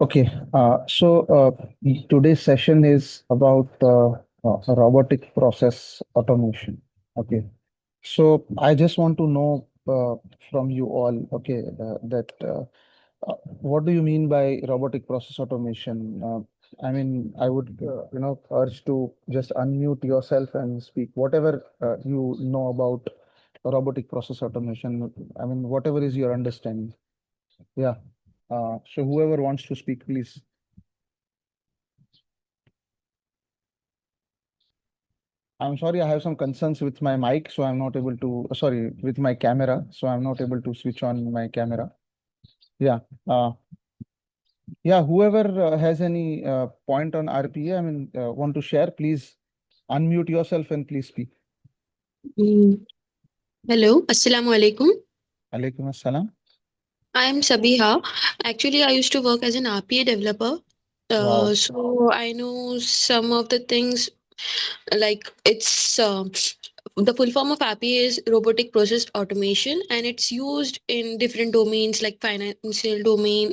Okay, today's session is about robotic process automation. Okay, so I just want to know from you all, okay, what do you mean by robotic process automation? I would, urge to just unmute yourself and speak whatever you know about robotic process automation. I mean, whatever is your understanding. Yeah. So whoever wants to speak, please. I'm sorry, I have some concerns with my mic, so I'm not able to, sorry, with my camera, so I'm not able to switch on my camera. Yeah. Uh, yeah, whoever has any point on RPA, want to share, please unmute yourself and please speak. Mm. Hello, Assalamu alaikum. Alaikum assalam. I am Sabiha. Actually, I used to work as an RPA developer. Wow. So I know some of the things like the full form of RPA is robotic process automation, and it's used in different domains like financial domain.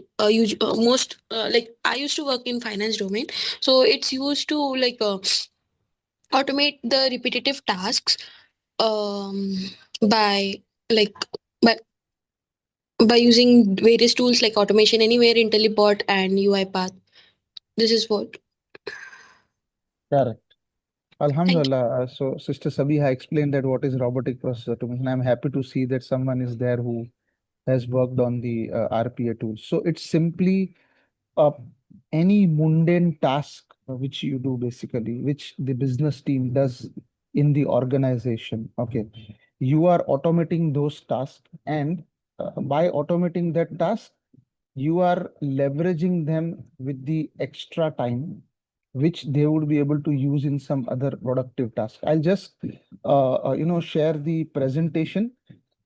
Most like I used to work in finance domain, so it's used to automate the repetitive tasks by like by by using various tools like Automation Anywhere, IntelliBot, and UiPath. This is what. Correct. Thank you. Alhamdulillah. So Sister Sabiha explained that what is robotic process automation. I'm happy to see that someone is there who has worked on the RPA tools. So it's simply uh, any mundane task which you do basically, which the business team does in the organization. Okay, you are automating those tasks, and by automating that task, you are leveraging them with the extra time which they would be able to use in some other productive task. I'll just share the presentation.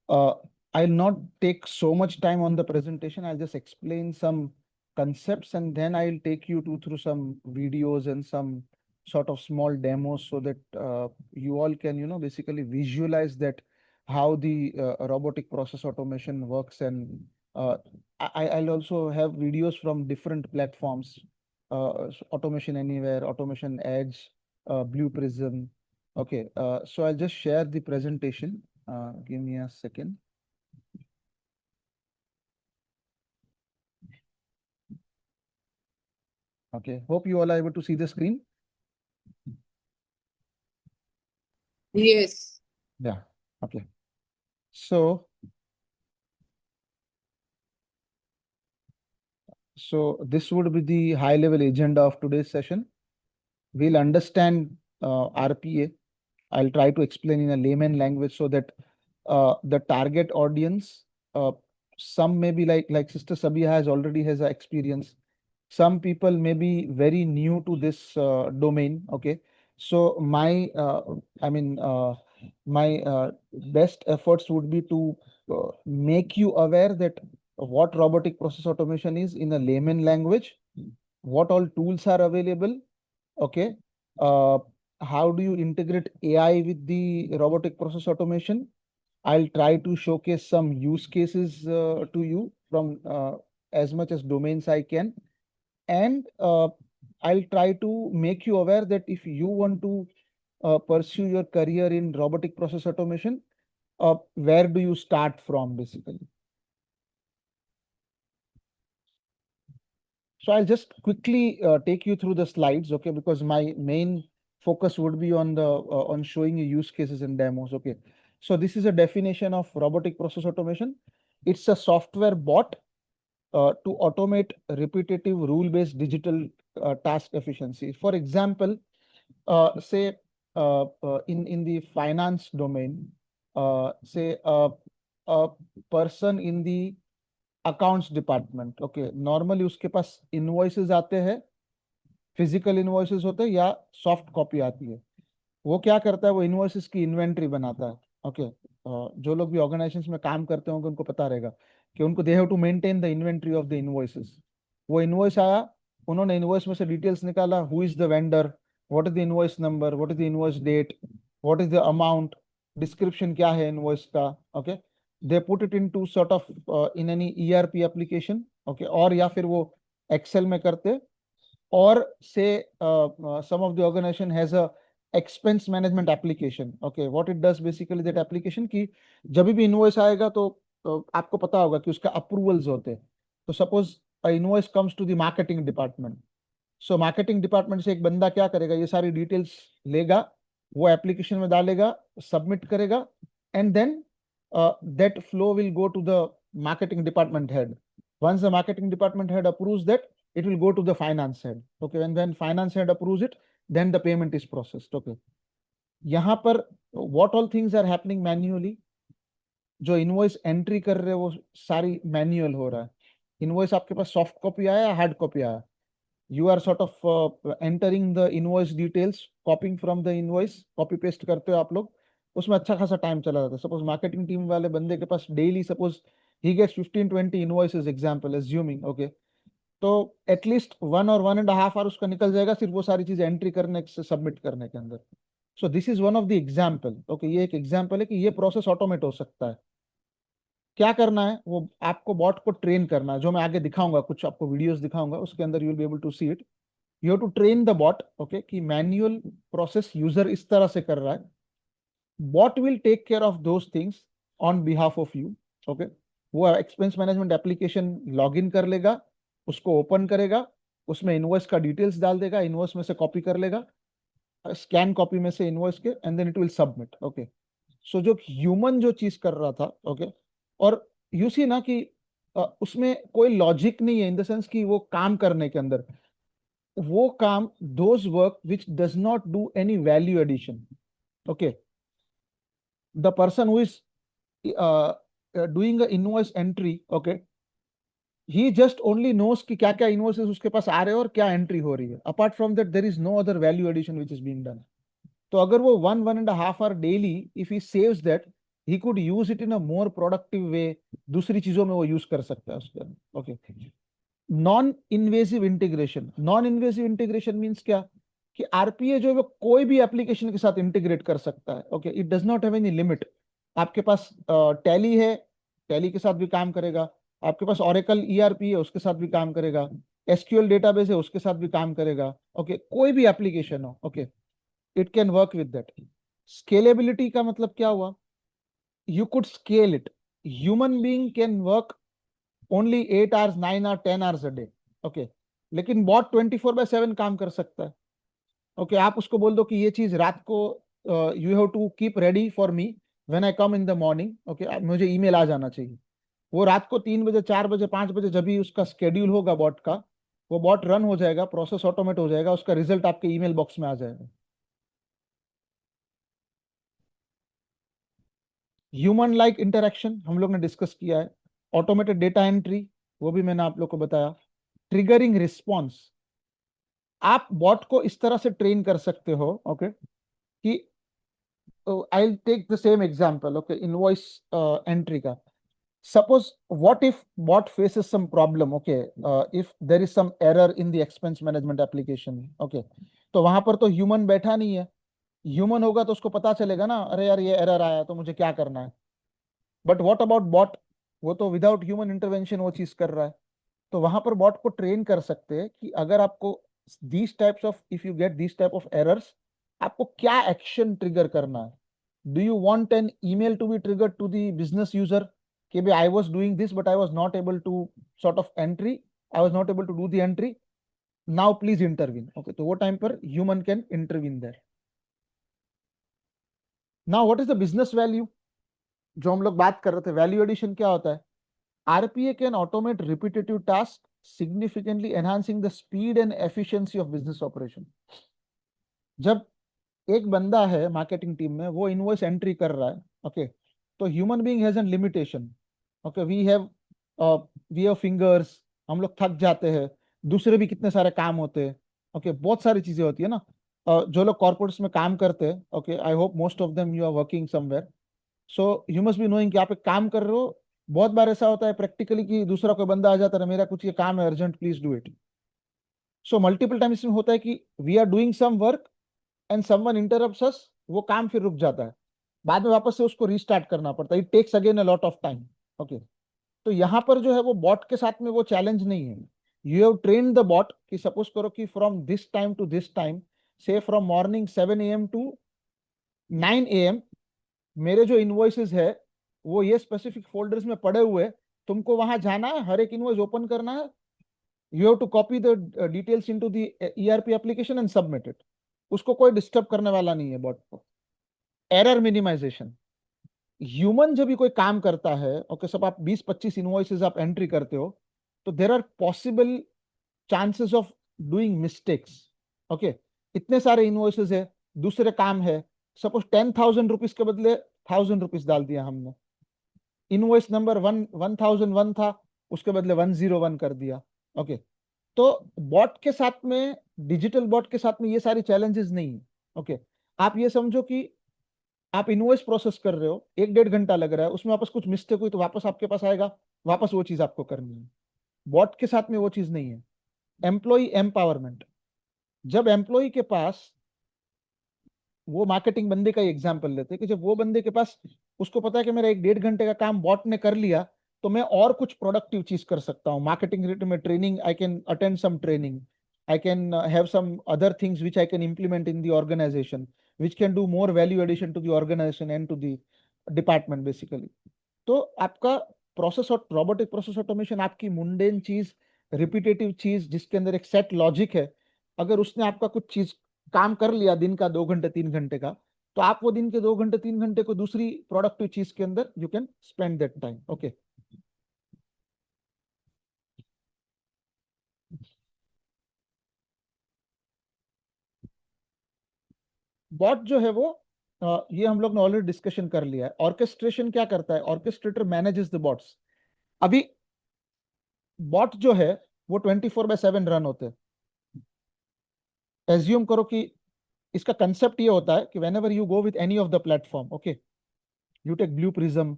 uh, I'll not take so much time on the presentation. I'll just explain some concepts, and then I'll take you through some videos and some sort of small demos so that you all can, basically visualize that how the robotic process automation works. And uh, I'll also have videos from different platforms, Automation Anywhere, Automation Edge, Blue Prism. Okay, so I'll just share the presentation. Give me a second. Okay, hope you all are able to see the screen. Yes. Yeah, okay. So this would be the high level agenda of today's session. We'll understand RPA. I'll try to explain in a layman language so that the target audience, uh, some may be like Sister Sabia has already has a experience. Some people may be very new to this domain. Okay, so my best efforts would be to make you aware that what robotic process automation is in a layman language, what all tools are available. Okay, uh, how do you integrate AI with the robotic process automation? I'll try to showcase some use cases to you from as much as domains I can. And I'll try to make you aware that if you want to pursue your career in robotic process automation, where do you start from basically? So I'll just quickly take you through the slides, okay, because my main focus would be on the on showing you use cases and demos. Okay, so this is a definition of robotic process automation. It's a software bot to automate repetitive rule-based digital task efficiency. For example, say in the finance domain, say a person in the accounts department, okay, normally उसके पास invoices आते हैं, physical invoices होते हैं या soft copy आती है. वो क्या करता है, वो इनवॉइसेस की इन्वेंट्री बनाता है. ओके, जो लोग भी ऑर्गेनाइजेशन में काम करते होंगे उनको पता रहेगा कि उनको they have to maintain the inventory of the invoices. वो इनवॉइस आया, उन्होंने इनवॉइस में से डिटेल्स निकाला, who is the vendor, what is the invoice number, what is the invoice date, what is the amount. Description क्या है invoice का, okay, they put it into sort of in any ERP application, okay, और या फिर वो Excel में करते, or say some of the organization has a expense management application, okay, what it does basically that application कि जब भी invoice आएगा तो आपको पता होगा कि उसका अप्रूवल्स होते हैं। तो suppose invoice comes to the marketing department, so marketing department से एक बंदा क्या करेगा, ये सारी डिटेल्स लेगा, वो एप्लीकेशन में डालेगा, सबमिट करेगा, and then that flow will go to the marketing department head. Once the marketing department head approves that, it will go to the finance head, okay, and when finance head approves it, then the payment is processed, okay. यहाँ पर what all things are happening manually, जो invoice entry कर रहे हैं वो सारी manual हो रहा है। इनवॉइस आपके पास सॉफ्ट कॉपी आया या हार्ड कॉपी आया, you are sort of entering the invoice details, copying from the invoice, copy paste करते हो आप लोग, उसमें अच्छा खासा टाइम चला जाता है। सपोज मार्केटिंग टीम वाले बंदे के पास डेली सपोज ही gets 15-20 invoices example assuming, okay, तो एटलीस्ट 1 और 1.5 आवर उसका निकल जाएगा सिर्फ वो सारी चीजें एंट्री करने से सबमिट करने के अंदर। सो this is one of the example, okay, ये एक एग्जाम्पल है कि ये प्रोसेस ऑटोमेट हो सकता है। क्या करना है, वो आपको बॉट को ट्रेन करना है, जो मैं आगे दिखाऊंगा, कुछ आपको वीडियोस दिखाऊंगा, उसके अंदर you will be able to see it. You have to train the bot, okay, कि मैन्युअल प्रोसेस यूजर इस तरह से कर रहा है, bot will take care of those things on behalf of you, okay. वो expense management application log in कर लेगा, उसको ओपन करेगा, उसमें इनवॉइस का डिटेल्स डाल देगा, इनवॉइस में से कॉपी कर लेगा, स्कैन कॉपी में से इनवॉइस के, and then it will submit, okay. So जो ह्यूमन जो चीज कर रहा था, ओके, और यू सी ना कि उसमें कोई लॉजिक नहीं है इन द सेंस कि वो काम करने के अंदर, वो काम those work which does not do any value addition, okay. The person who is doing invoice entry, okay, he just only knows कि क्या क्या इनवॉइसेस उसके पास आ रहे हैं और क्या एंट्री हो रही है, apart from that there is no other value addition which is being done. तो अगर वो 1-1.5 hour daily if he saves that, he could use it in a more productive way, दूसरी चीजों में वो यूज कर सकता है उसके अंदर, okay. Non invasive integration, non invasive integration means क्या, कि आरपीए जो है वो कोई भी एप्लीकेशन के साथ इंटीग्रेट कर सकता है, okay, it does not have any limit. आपके पास टैली है, टैली के साथ भी काम करेगा, आपके पास ओरेकल ईआरपी है, उसके साथ भी काम करेगा, एसक्यूएल डेटाबेस है, उसके साथ भी काम करेगा, ओके, कोई भी एप्लीकेशन हो, okay, it can work with that. Scalability का मतलब क्या हुआ, you could scale it, human being can work only 8 hours 9 hours 10 hours a day, okay, लेकिन बॉट 24/7 काम कर सकता है, ओके। आप उसको बोल दो कि ये चीज रात को you have to keep ready for me when I come in the morning, okay, मुझे ईमेल आ जाना चाहिए, वो रात को 3 बजे 4 बजे 5 बजे जब भी उसका स्केड्यूल होगा बॉट का, वो बॉट रन हो जाएगा, प्रोसेस ऑटोमेट हो जाएगा, उसका रिजल्ट आपके ईमेल बॉक्स में आ जाएगा। ह्यूमन लाइक इंटरेक्शन हम लोग ने डिस्कस किया है, ऑटोमेटेड डेटा एंट्री वो भी मैंने आप लोग को बताया, ट्रिगरिंग रिस्पॉन्स, आप बॉट को इस तरह से ट्रेन कर सकते हो, ओके, कि I will take the same example, okay, invoice entry का। suppose what if bot faces some problem, okay, if there is some error in the expense management application, okay, तो वहां पर तो ह्यूमन बैठा नहीं है, ह्यूमन होगा तो उसको पता चलेगा ना, अरे यार ये एरर आया तो मुझे क्या करना है, बट व्हाट अबाउट बॉट, वो तो विदाउट ह्यूमन इंटरवेंशन वो चीज कर रहा है। तो वहां पर बॉट को ट्रेन कर सकते हैं कि अगर आपको these types of, if you get these type of errors, आपको क्या एक्शन ट्रिगर करना है। Do you want an email to be triggered to the business user कि भाई I was doing this but I was not able to sort of entry, I was not able to do the entry, now please intervene, okay, तो वो time पर human can intervene there. Now what is the business value, जो हम लोग बात कर रहे थे, वैल्यू एडिशन क्या होता है। RPA can automate repetitive tasks, significantly enhancing the speed and efficiency of business operation. जब एक बंदा है मार्केटिंग टीम में, वो इनवॉइस एंट्री कर रहा है, ओके, तो human being has an limitation, okay, we have fingers, हम लोग थक जाते हैं, दूसरे भी कितने सारे काम होते हैं, ओके, बहुत सारी चीजें होती है ना। जो लोग कॉर्पोरेट्स में काम करते हैं, okay, I hope most of them you are working somewhere, so you must be knowing कि आप एक काम कर रहे हो, बहुत बार ऐसा होता है प्रैक्टिकली कि दूसरा कोई बंदा आ जाता है, मेरा कुछ ये काम है urgent please do it. So multiple times इसमें होता है कि we are doing some work and someone interrupts us, वो काम फिर रुक जाता है, बाद में वापस से उसको रीस्टार्ट करना पड़ता है, it takes again a lot of time. Okay, तो यहाँ पर जो है वो बॉट के साथ में वो चैलेंज नहीं है। You have train the bot कि सपोज करो कि from this time to this time, से from morning 7 AM to 9 AM, मेरे जो इनवॉइसेस है वो ये स्पेसिफिक फोल्डर्स में पड़े हुए हैं, तुमको वहां जाना है, हर एक इनवॉइस ओपन करना है, you have to copy the details into the ERP application and submit it. उसको कोई डिस्टर्ब करने वाला नहीं है बॉट को। एरर मिनिमाइजेशन, ह्यूमन जब भी कोई काम करता है, ओके, सब आप 20-25 इनवॉइसेस आप एंट्री करते हो, तो there are possible chances of doing mistakes. Okay, इतने सारे इनवॉइसेस है, दूसरे काम है, सपोज 10,000 रुपीज के बदले 1,000 रुपीज डाल दिया हमने, इनवॉइस नंबर 1,001 था, उसके बदले 101 कर दिया। ओके, तो बॉट के साथ में, डिजिटल बॉट के साथ में ये सारी चैलेंजेस नहीं है। ओके, आप ये समझो कि आप इनवॉइस प्रोसेस कर रहे हो, 1-1.5 घंटा लग रहा है, उसमें वापस कुछ मिस्टेक हुई तो वापस आपके पास आएगा, वापस वो चीज आपको करनी है। बॉट के साथ में वो चीज नहीं है। एम्प्लॉय एम्पावरमेंट, जब एम्प्लॉय के पास, वो मार्केटिंग बंदे का ही एग्जाम्पल लेते हैं कि जब वो बंदे के पास, उसको पता है कि मेरा 1-1.5 घंटे का काम बॉट ने कर लिया, तो मैं और कुछ प्रोडक्टिव चीज कर सकता हूँ। मार्केटिंग रिलेटेड में training, I can attend some training, I can have some other things which I can implement in the organization, which can do more value addition to the organization and to the department basically. तो आपका process और robotic process automation, आपकी mundane चीज, repetitive चीज जिसके अंदर एक set logic है, अगर उसने आपका कुछ चीज काम कर लिया दिन का 2 घंटे 3 घंटे का, तो आप वो दिन के 2 घंटे 3 घंटे को दूसरी प्रोडक्टिव चीज के अंदर you can spend that time. Okay, bot जो है वो, ये हम लोग ने ऑलरेडी डिस्कशन कर लिया है। ऑर्केस्ट्रेशन क्या करता है, ऑर्केस्ट्रेटर मैनेजेस द बॉट्स। अभी बॉट जो है वो 24/7 रन होते हैं। एज्यूम करो कि इसका कंसेप्ट ये होता है कि whenever you go with any of the platform, okay, you take Blue Prism,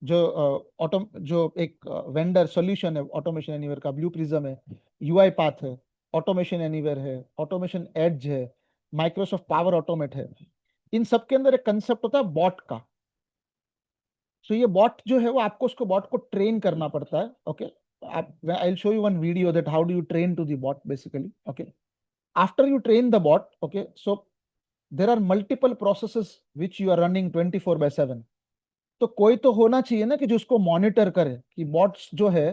जो ऑटो जो एक वेंडर सॉल्यूशन है ऑटोमेशन एनीवेयर का, ब्लू प्रिज्म है, यूआई पाथ है, ऑटोमेशन एनीवेयर है, ऑटोमेशन एड्ज है, माइक्रोसॉफ्ट पावर ऑटोमेट है, इन सब के अंदर एक कंसेप्ट होता है बॉट का। सो ये बॉट जो है वो आपको उसको बॉट को ट्रेन करना पड़ता है। ओके, आप, I will show you one video that how do you train to the bot basically. Okay, after you train the bot, okay, so there are multiple processes which you are running 24/7। तो कोई तो होना चाहिए ना कि जो उसको monitor करे कि बॉट्स जो है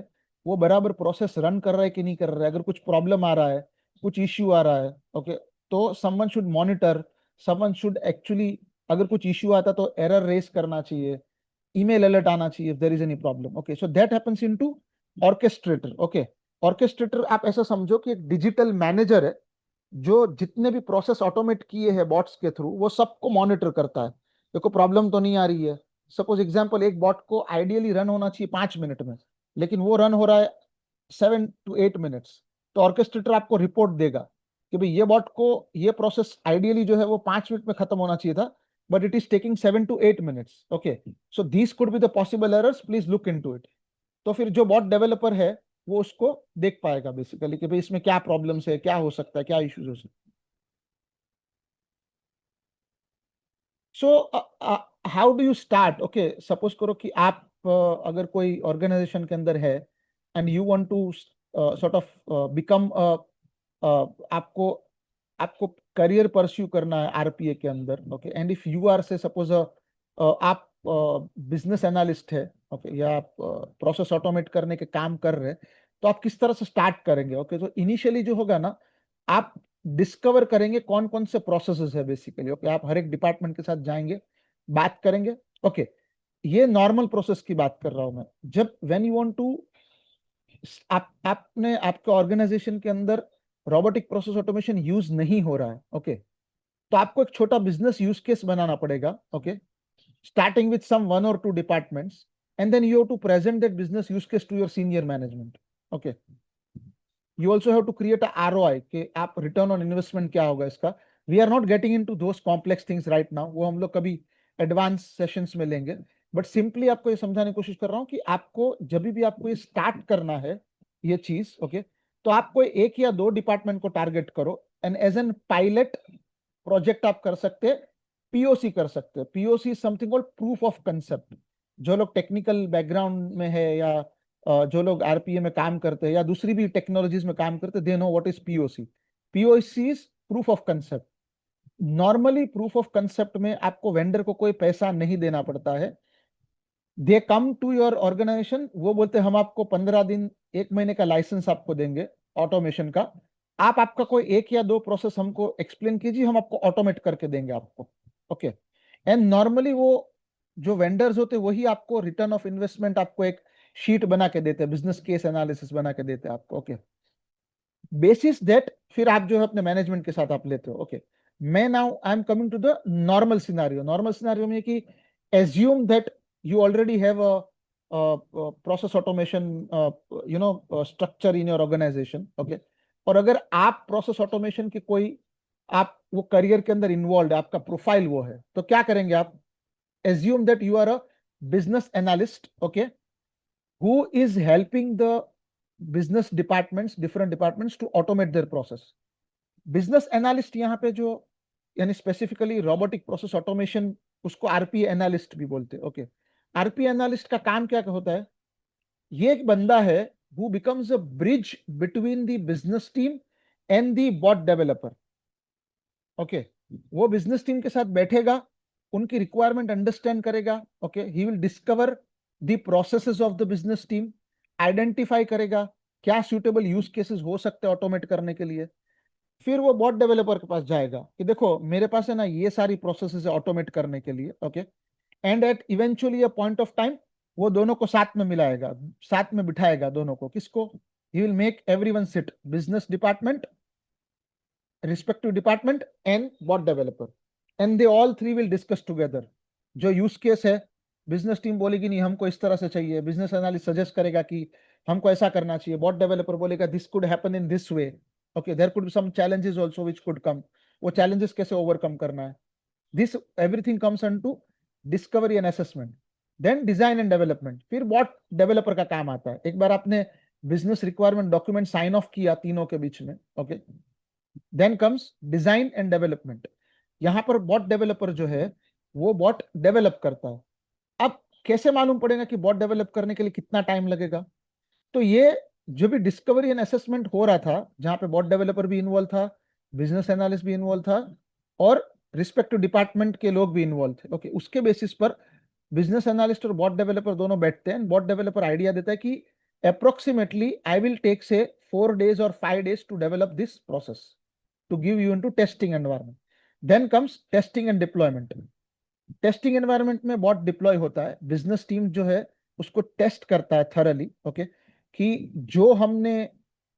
वो बराबर प्रोसेस रन कर रहा है कि नहीं कर रहा है। अगर कुछ प्रॉब्लम आ रहा है, कुछ इश्यू आ रहा है, ओके, तो someone should monitor, someone should actually, अगर कुछ इश्यू आता तो एरर रेस करना चाहिए, ईमेल अलर्ट आना चाहिए if there is any problem. Okay, so that happens into orchestrator. Okay, orchestrator आप ऐसा समझो कि एक डिजिटल मैनेजर है, जो जितने भी प्रोसेस ऑटोमेट किए हैं बॉट्स के थ्रू वो सबको मॉनिटर करता है। देखो प्रॉब्लम तो नहीं आ रही है, सपोज एग्जांपल, एक बॉट को आइडियली रन होना चाहिए 5 मिनट में, लेकिन वो रन हो रहा है 7 to 8 मिनट्स, तो ऑर्केस्ट्रेटर आपको रिपोर्ट देगा कि भाई ये बॉट को, ये प्रोसेस आइडियली जो है वो 5 मिनट में खत्म होना चाहिए था, but it is taking 7 to 8 minutes. Okay, so these could be the possible errors, please look into it. तो फिर जो बॉट डेवलपर है वो उसको देख पाएगा बेसिकली कि भाई इसमें क्या प्रॉब्लम्स है, क्या हो सकता है, क्या इश्यूज हो सकते हैं। So how do you start? Okay, suppose करो कि आप अगर कोई ऑर्गेनाइजेशन के अंदर है and you want to sort of become, आपको आपको करियर परस्यू करना है आरपीए के अंदर। Okay, and if you are say suppose आप बिजनेस एनालिस्ट है, ओके, या आप प्रोसेस ऑटोमेट करने के काम कर रहे हैं, तो आप किस तरह से स्टार्ट करेंगे? ओके, तो इनिशियली जो होगा ना, आप डिस्कवर करेंगे कौन कौन से प्रोसेसेस है बेसिकली। ओके, आप हर एक डिपार्टमेंट के साथ जाएंगे, बात करेंगे। ओके, ये नॉर्मल प्रोसेस की बात कर रहा हूं मैं। जब व्हेन यू वांट टू, आपने आपके ऑर्गेनाइजेशन के अंदर रोबोटिक प्रोसेस ऑटोमेशन यूज नहीं हो रहा है, ओके, तो आपको एक छोटा बिजनेस यूज केस बनाना पड़ेगा। Okay, starting with some 1 or 2 departments, and then you have to present that business use case to your senior management. Okay, you also have to create a ROI कि आप return on investment क्या होगा इसका। We are not getting into those complex things right now, वो हम लोग कभी advance sessions में लेंगे, बट सिंपली आपको ये समझाने की कोशिश कर रहा हूँ कि आपको जब भी आपको ये स्टार्ट करना है ये चीज, ओके, तो आपको 1 या 2 डिपार्टमेंट को टारगेट करो, and as an pilot project आप कर सकते हैं पीओसी कर सकते हैं। POC something called proof of concept. जो लोग टेक्निकल बैकग्राउंड में है या जो लोग आरपीए में काम करते हैं या दूसरी भी टेक्नोलॉजीज में काम करते हैं, they know what is POC. POC is proof of concept. Normally proof of concept में आपको वेंडर को कोई पैसा नहीं देना पड़ता है। दे कम टू योर ऑर्गेनाइजेशन, वो बोलते हैं हम आपको 15 दिन 1 महीने का लाइसेंस आपको देंगे ऑटोमेशन का। आप आपका कोई एक या दो प्रोसेस हमको एक्सप्लेन कीजिए, हम आपको ऑटोमेट करके देंगे आपको। ओके। एंड नॉर्मली वो जो वेंडर्स होते हैं वही आपको रिटर्न ऑफ इन्वेस्टमेंट आपको एक शीट बना के देते हैं, बिजनेस केस एनालिसिस बना के देते हैं आपको। ओके। बेसिस दैट फिर आप जो है अपने मैनेजमेंट के साथ आप लेते हो। ओके। मैं now I am coming to the normal scenario. Normal scenario में कि assume that you already have a process automation structure in your organization. Okay. और अगर आप प्रोसेस ऑटोमेशन की कोई आप वो करियर के अंदर इन्वॉल्व है, आपका प्रोफाइल वो है, तो क्या करेंगे आप? Assume that you are a business analyst, okay, who is helping the business departments, different departments to automate their process. Business analyst यहाँ पे जो यानी स्पेसिफिकली रोबोटिक प्रोसेस ऑटोमेशन, उसको आरपी एनालिस्ट भी बोलते हैं। ओके। आरपी एनालिस्ट का काम क्या होता है? ये एक बंदा है who becomes a bridge between the business team and the bot developer. Okay. वो बिजनेस टीम के साथ बैठेगा, उनकी रिक्वायरमेंट अंडरस्टैंड करेगा। Okay. He will discover the processes of the business team, identify करेगा क्या सुटेबल यूज केसेस हो सकते हैं ऑटोमेट करने के लिए। फिर वो बॉट डेवलपर के पास जाएगा कि देखो मेरे पास है ना ये सारी प्रोसेसेस है ऑटोमेट करने के लिए। Okay. And at eventually a point of time वो दोनों को साथ में मिलाएगा, साथ में बिठाएगा दोनों को। किसको? He will make everyone sit, business department, respective department and bot developer, and they all three will discuss together. जो यूज केस है बिजनेस टीम बोलेगी नहीं हमको इस तरह से चाहिए, बिजनेस एनालिस्ट सजेस्ट करेगा कि हमको ऐसा करना चाहिए, बॉट डेवलपर बोलेगा this could happen in this way. Okay, there could be some challenges also which could come, वो चैलेंजेस कैसे ओवरकम करना है। This everything comes into discovery and assessment, then design and development. फिर bot developer का काम आता है, एक बार आपने business requirement document sign off किया तीनों के बीच में। Okay. Then comes design and development. यहां पर बॉट डेवलपर जो है वो बॉट डेवलप करता है। अब कैसे मालूम पड़ेगा कि बॉट डेवलप करने के लिए कितना टाइम लगेगा? तो ये जो भी डिस्कवरी एंड असेसमेंट हो रहा था, जहां पे बॉट डेवलपर भी इन्वॉल्व था, बिजनेस एनालिस्ट भी इन्वॉल्व था और रिस्पेक्टिव डिपार्टमेंट के लोग भी इन्वॉल्व थे। ओके। उसके बेसिस पर बिजनेस एनालिस्ट और बॉट डेवलपर दोनों बैठते हैं। बॉट डेवलपर आइडिया देता है कि अप्रोक्सीमेटली आई विल टेक से 4 days or 5 days to develop this process to give you into testing environment. Then comes testing and deployment. Testing environment में bot deploy होता है, बिजनेस टीम जो है उसको टेस्ट करता है थरली। ओके। कि जो हमने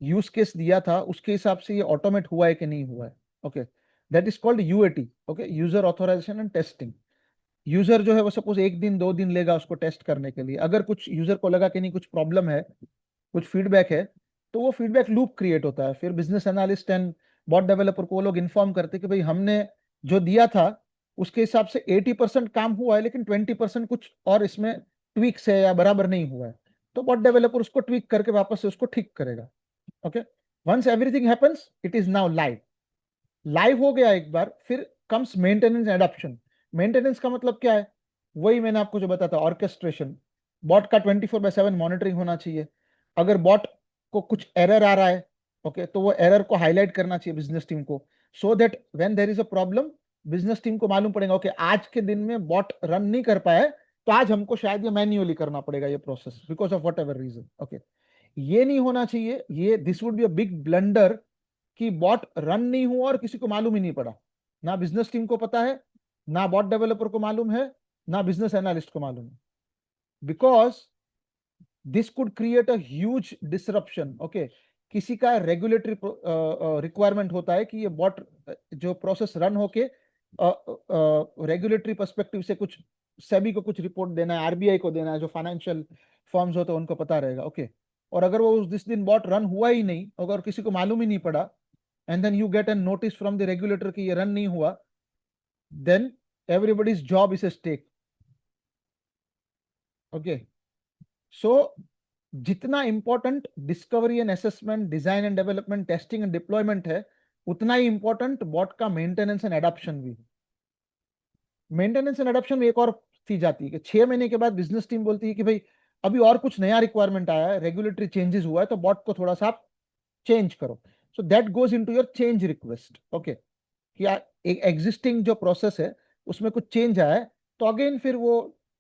यूज केस दिया था उसके हिसाब से ये ऑटोमेट हुआ है कि नहीं हुआ है। Okay. That is called UAT. Okay, user authorization and testing. User जो है वो सपोज 1 दिन 2 दिन लेगा उसको टेस्ट करने के लिए। अगर कुछ यूजर को लगा कि नहीं कुछ प्रॉब्लम है, कुछ फीडबैक है, तो वो फीडबैक लूप क्रिएट होता है। फिर business analyst and bot developer को वो लोग इन्फॉर्म करते हैं कि भाई हमने जो दिया था उसके हिसाब से 80% काम हुआ है, लेकिन 20% कुछ और इसमें ट्वीक्स है या बराबर नहीं हुआ है, तो बॉट डेवलपर उसको ट्वीक करके वापस से उसको ठीक करेगा। Okay. Once everything happens it is now live. Live हो गया एक बार, फिर कम्स मेंटेनेंस एडॉप्शन। मेंटेनेंस का मतलब क्या है? वही मैंने आपको जो बताया था, ऑर्केस्ट्रेशन। बॉट का 24/7 मॉनिटरिंग होना चाहिए। अगर बॉट को कुछ एरर आ रहा है, ओके, तो वो एरर को हाईलाइट करना चाहिए बिजनेस टीम को, so that when there is a problem business team को मालूम पड़ेगा ओके आज के दिन में बॉट रन नहीं कर पाया है, तो आज हमको शायद ये मैन्युअली करना पड़ेगा ये process because of whatever reason. Okay. ये नहीं होना चाहिए, ये this would be a big blunder कि बॉट रन नहीं हुआ और किसी को मालूम ही नहीं पड़ा। ना बिजनेस टीम को पता है, ना बॉट डेवलपर को मालूम है, ना बिजनेस एनालिस्ट को मालूम है। Because this could create a huge disruption. Okay. किसी का रेगुलेटरी रिक्वायरमेंट होता है कि ये बॉट जो प्रोसेस रन होके रेगुलेटरी पर्सपेक्टिव से कुछ सेबी को कुछ रिपोर्ट देना है, आरबीआई को देना है, जो फाइनेंशियल फर्म्स होते हैं उनको पता रहेगा। ओके। और अगर वो उस जिस दिन बॉट रन हुआ ही नहीं, अगर किसी को मालूम ही नहीं पड़ा, and then you get a notice from the regulator कि ये रन नहीं हुआ, then everybody's job is at stake. Okay. So जितना important discovery and assessment, design and development, testing and deployment है, उतना ही इंपॉर्टेंट बॉट का मेंटेनेंस एंड एडॉप्शन भी है। मेंटेनेंस एंड अडॉप्शन में एक और चीज आती है कि 6 महीने के बाद बिजनेस टीम बोलती है कि भाई अभी और कुछ नया रिक्वायरमेंट आया है, रेगुलेटरी चेंजेस हुआ है, तो बॉट को थोड़ा सा आप चेंज करो. So that goes into your change request. Okay, कि एक एग्जिस्टिंग जो प्रोसेस है उसमें कुछ चेंज आया है, तो अगेन फिर वो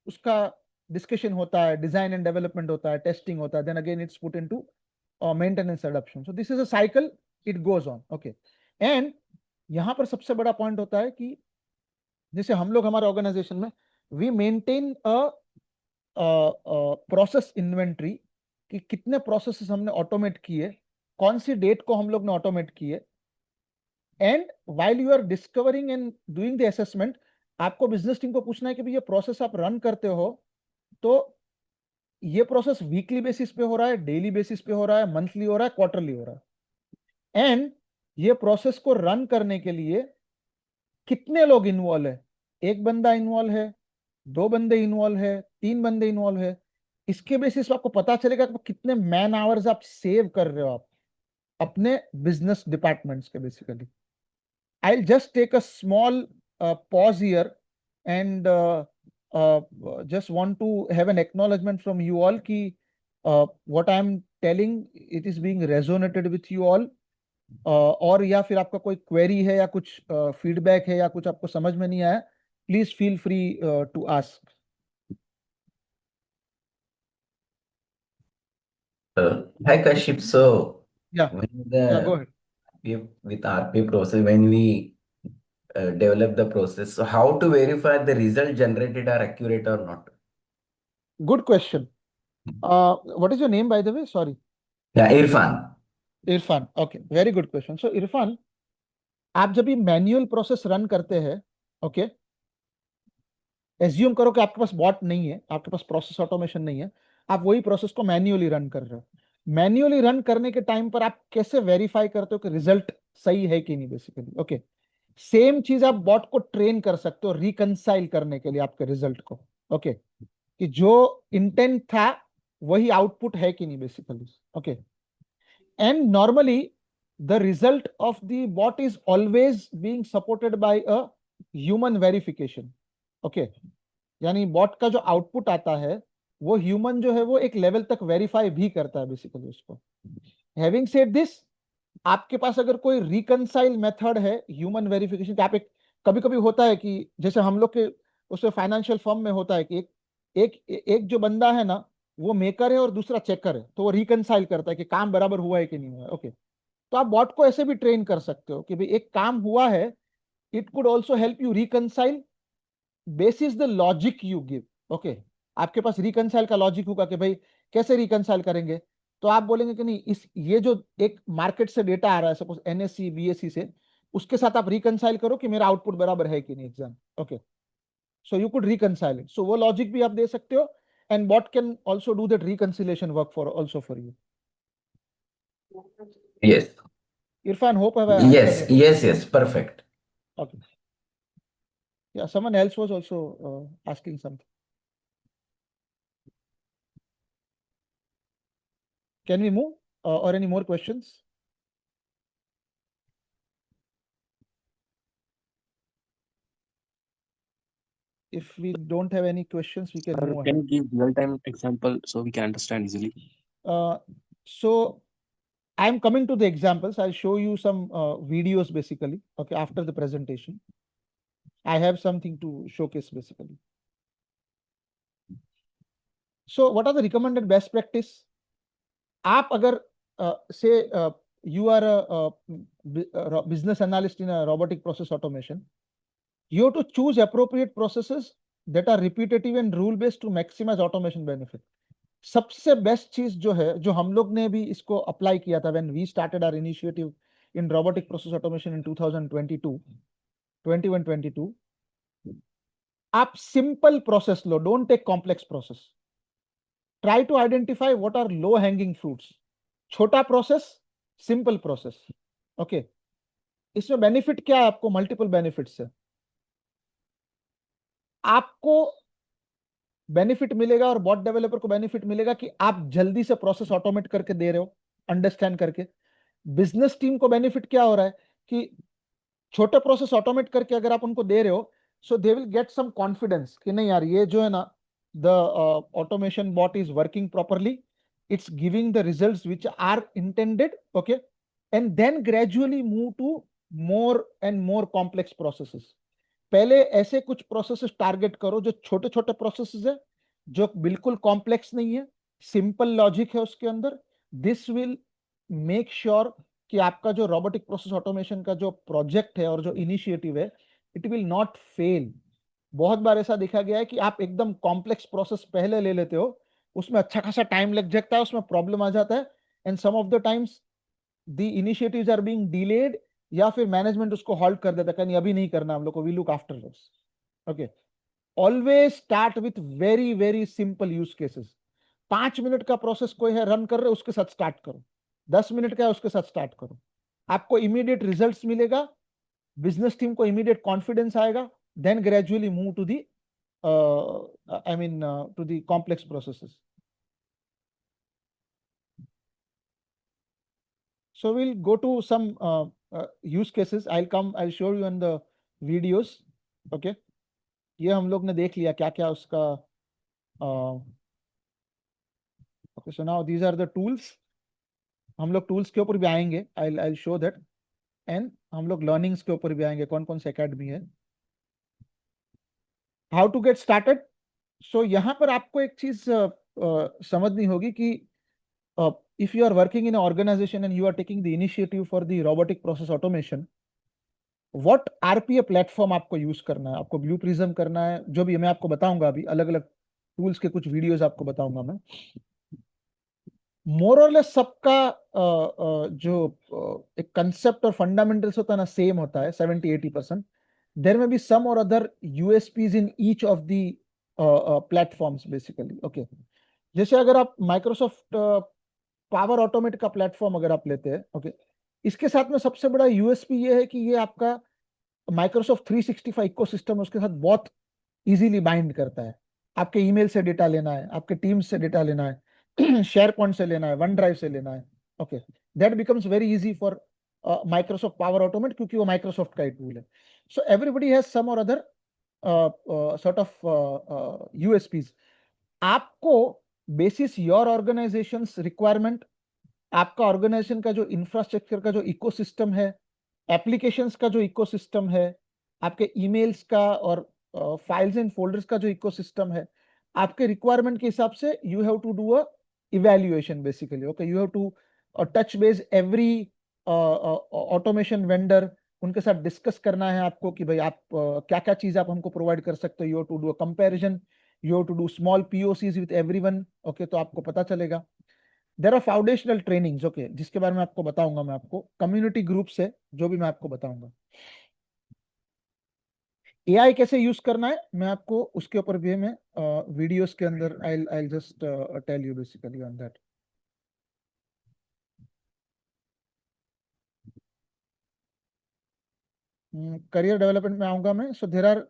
उसका डिस्कशन होता है, डिजाइन एंड डेवलपमेंट होता है, टेस्टिंग होता है, then again it's put into maintenance adoption. So this is a cycle, it goes on. Okay, and यहाँ पर सबसे बड़ा पॉइंट होता है कि जैसे हम लोग हमारे ऑर्गेनाइजेशन में we maintain a process inventory, कि कितने प्रोसेसेस हमने ऑटोमेट किए, कौन सी डेट को हम लोग ने ऑटोमेट किए. And while you are discovering and doing the assessment, आपको बिजनेस टीम को पूछना है कि भाई ये प्रोसेस आप रन करते हो तो ये प्रोसेस वीकली बेसिस पे हो रहा है, डेली बेसिस पे हो रहा है, मंथली हो रहा है, क्वार्टरली हो रहा है. एंड ये प्रोसेस को रन करने के लिए कितने लोग इन्वॉल्व है, एक बंदा इन्वॉल्व है, 2 बंदे इन्वॉल्व है, 3 बंदे इन्वॉल्व है. इसके बेसिस पे आपको पता चलेगा कि कितने मैन आवर्स आप सेव कर रहे हो आप अपने बिजनेस डिपार्टमेंट्स के. Basically I'll just take a small pause here and just want to have an acknowledgement from you all कि what I'm telling it is being resonated with you all. और या फिर आपका कोई क्वेरी है या कुछ फीडबैक है या कुछ आपको समझ में नहीं आया, please feel free to ask. Hi Kashif, so या when या go the ahead. with RP process, when we develop the process, so how to verify the result generated are accurate or not? Good question. What is your name by the way? Sorry. Yeah, Irfan. Irfan. Okay, very good question. So Irfan, आप जब भी manual process run करते हैं, okay, assume करो कि आपके पास bot नहीं है, आपके पास प्रोसेस ऑटोमेशन नहीं है, आप वही प्रोसेस को मैन्युअली रन कर रहे हो. मैन्युअली रन करने के टाइम पर आप कैसे वेरीफाई करते हो कि रिजल्ट सही है कि नहीं? बेसिकली ओके, सेम चीज आप बॉट को ट्रेन कर सकते हो रिकंसाइल करने के लिए आपके रिजल्ट को. ओके, कि जो इंटेंट था वही आउटपुट है कि नहीं basically. Okay, and normally the result of the bot is always being supported by a human verification. Okay, यानी बॉट का जो आउटपुट आता है वो ह्यूमन जो है वो एक लेवल तक वेरीफाई भी करता है बेसिकली उसको. हैविंग सेड दिस, आपके पास अगर कोई रिकंसाइल मेथड है ह्यूमन वेरिफिकेशन, आप एक, कभी कभी होता है कि जैसे हम लोग के उसमें फाइनेंशियल फर्म में होता है कि एक जो बंदा है ना वो मेकर है और दूसरा चेकर है, तो वो रिकंसाइल करता है कि काम बराबर हुआ है कि नहीं हुआ है. ओके, तो आप बॉट को ऐसे भी ट्रेन कर सकते हो कि भाई एक काम हुआ है, it could also help you reconcile basis the logic you give. Okay, आपके पास रिकंसाइल का लॉजिक होगा कि भाई कैसे रिकंसाइल करेंगे, तो आप बोलेंगे कि नहीं, इस ये जो एक मार्केट से डेटा आ रहा है सपोज एनएससी बीएससी से, उसके साथ आप रिकंसाइल करो कि मेरा आउटपुट बराबर है कि नहीं exam. Okay, so you could reconcile it. So वो लॉजिक भी आप दे सकते हो and bot can also do that reconciliation work for also for you. Yes. Irfan, hope I have answered your question. Yes, perfect. Okay. Yeah, someone else was also asking something. Can we move or any more questions? If we don't have any questions, we can move Can ahead. you give real-time example so we can understand easily? So I'm coming to the examples. I'll show you some videos basically. Okay, after the presentation, I have something to showcase basically. So what are the recommended best practice? आप अगर say you are a business analyst in a robotic process automation, you have to choose appropriate processes that are repetitive and rule based to maximize automation benefit. सबसे best चीज जो है, जो हम लोग ने भी इसको अप्लाई किया था when we started our initiative in robotic process automation in 2022 21-22, आप सिंपल प्रोसेस लो, don't take complex process. Try to identify what are low hanging fruits. छोटा प्रोसेस, सिंपल प्रोसेस. ओके, इसमें बेनिफिट क्या है? आपको मल्टीपल बेनिफिट्स है. आपको benefit मिलेगा और बॉट डेवलपर को बेनिफिट मिलेगा कि आप जल्दी से प्रोसेस ऑटोमेट करके दे रहे हो, अंडरस्टैंड करके. बिजनेस टीम को बेनिफिट क्या हो रहा है कि छोटे प्रोसेस ऑटोमेट करके अगर आप उनको दे रहे हो, So they will get some confidence कि नहीं यार ये जो है ना, the automation bot is working properly, it's giving the results which are intended, okay, and then gradually move to more and more complex processes. पहले ऐसे कुछ प्रोसेसेस टारगेट करो जो छोटे छोटे प्रोसेसेस है, जो बिल्कुल कॉम्प्लेक्स नहीं है, सिंपल लॉजिक है उसके अंदर. दिस विल मेक श्योर कि आपका जो रोबोटिक प्रोसेस ऑटोमेशन का जो प्रोजेक्ट है और जो इनिशिएटिव है, इट विल नॉट फेल. बहुत बार ऐसा देखा गया है कि आप एकदम कॉम्प्लेक्स प्रोसेस पहले ले लेते हो, उसमें अच्छा खासा टाइम लग जाता है, उसमें प्रॉब्लम आ जाता है, and some of the times the initiatives are being delayed, या फिर मैनेजमेंट उसको हॉल्ट कर देता है, कहीं अभी नहीं करना हम लोग को, we look after this. Okay, always start with very very simple use cases. 5 minute का प्रोसेस कोई है रन कर रहे, उसके साथ स्टार्ट करो. 10 मिनट का है, उसके साथ स्टार्ट करो. आपको इमीडिएट रिजल्ट्स मिलेगा, बिजनेस टीम को इमीडिएट कॉन्फिडेंस आएगा, then gradually move to the to the complex processes. So we'll go to some use cases. I'll show you on the videos. Okay, ये हम लोग ने देख लिया क्या क्या उसका. Okay, so now these are the tools. हम लोग tools के ऊपर भी आएंगे. I'll show that. And हम लोग learnings के ऊपर भी आएंगे, कौन कौन से academy है. How to get started? So यहाँ पर आपको एक चीज समझनी होगी कि if you are working in an organization and you are taking the initiative for the robotic process automation, what RPA platform आपको यूज करना है, आपको ब्लू प्रिज्म करना है, जो भी मैं आपको बताऊंगा, अभी अलग अलग टूल्स के कुछ वीडियोस आपको बताऊंगा मैं. मोर और लेस सबका जो एक कंसेप्ट और फंडामेंटल्स होता है ना, सेम होता है 70-80%. देयर में बी सम और other USPs in each of the platforms basically. Okay, जैसे अगर आप माइक्रोसॉफ्ट पावर ऑटोमेट का प्लेटफॉर्म अगर आप लेते हैं, ओके, इसके साथ में सबसे बड़ा यूएसपी ये है कि ये आपका माइक्रोसॉफ्ट 365 इकोसिस्टम उसके साथ बहुत इजीली बाइंड करता है. आपके ईमेल से डेटा लेना है, आपके टीम्स से डेटा लेना है, शेयर पॉइंट से लेना है, वन ड्राइव से लेना है. Okay, that becomes very easy for Microsoft Power automate, क्योंकि वो माइक्रोसॉफ्ट का ही टूल है. सो एवरीबडी हैज सम और अदर सॉर्ट ऑफ यूएसपीज. आपको बेसिस योर ऑर्गेनाइजेशंस रिक्वायरमेंट, आपका ऑर्गेनाइजेशन का जो इंफ्रास्ट्रक्चर का जो इकोसिस्टम है, एप्लीकेशंस का जो इकोसिस्टम है, आपके ईमेल्स का और फाइल्स एंड फोल्डर्स का जो इकोसिस्टम है, आपके रिक्वायरमेंट के हिसाब से you have to do a evaluation basically. Okay, you have to touch base every automation vendor, उनके साथ डिस्कस करना है आपको कि भाई आप क्या क्या चीज आप हमको प्रोवाइड कर सकते हो. You have to do a comparison, you have to do small POCs with everyone. Okay, तो आपको पता चलेगा. There are foundational trainings, okay, जिसके बारे में आपको बताऊंगा मैं, आपको कम्युनिटी ग्रुप से जो भी मैं आपको बताऊंगा. AI कैसे यूज करना है मैं आपको उसके ऊपर भी मैं वीडियोस के अंदर I'll just tell you basically on that. Career development में आऊंगा मैं. So there are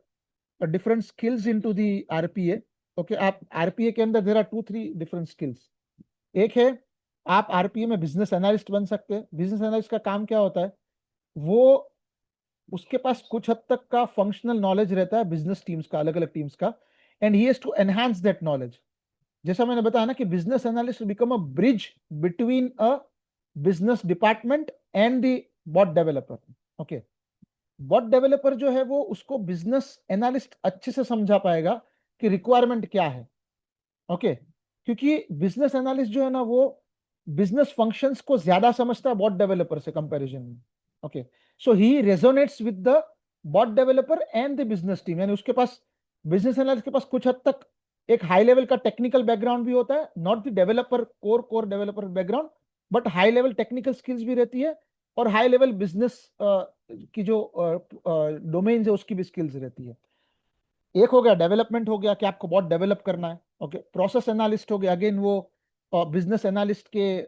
different skills into the RPA. Okay, आप RPA के अंदर देयर आर 2-3 डिफरेंट स्किल्स. एक है आप RPA में बिजनेस एनालिस्ट बन सकते हैं. बिजनेस एनालिस्ट का काम क्या होता है, वो उसके पास कुछ हद तक का फंक्शनल नॉलेज रहता है बिजनेस टीम्स का, अलग अलग टीम्स का, and he has to enhance that knowledge. जैसा मैंने बताया ना कि business analyst become a bridge between a business department and the bot developer. Okay, bot developer जो है वो उसको बिजनेस एनालिस्ट अच्छे से समझा पाएगा कि रिक्वायरमेंट क्या है. ओके, क्योंकि बिजनेस एनालिस्ट जो है ना वो बिजनेस फंक्शंस को ज्यादा समझता है बॉट डेवलपर से कंपैरिजन में. Okay, so he resonates with the bot developer and the business team. यानी उसके पास, बिजनेस एनालिस्ट के पास कुछ हद तक एक हाई लेवल का टेक्निकल बैकग्राउंड भी होता है, not the developer core developer background, but high level technical skills भी रहती है, और हाई लेवल बिजनेस की जो डोमेन है उसकी भी स्किल्स रहती है. एक हो गया डेवलपमेंट, हो गया कि आपको बहुत डेवलप करना है. ओके, प्रोसेस एनालिस्ट हो गया, अगेन वो बिजनेस एनालिस्ट के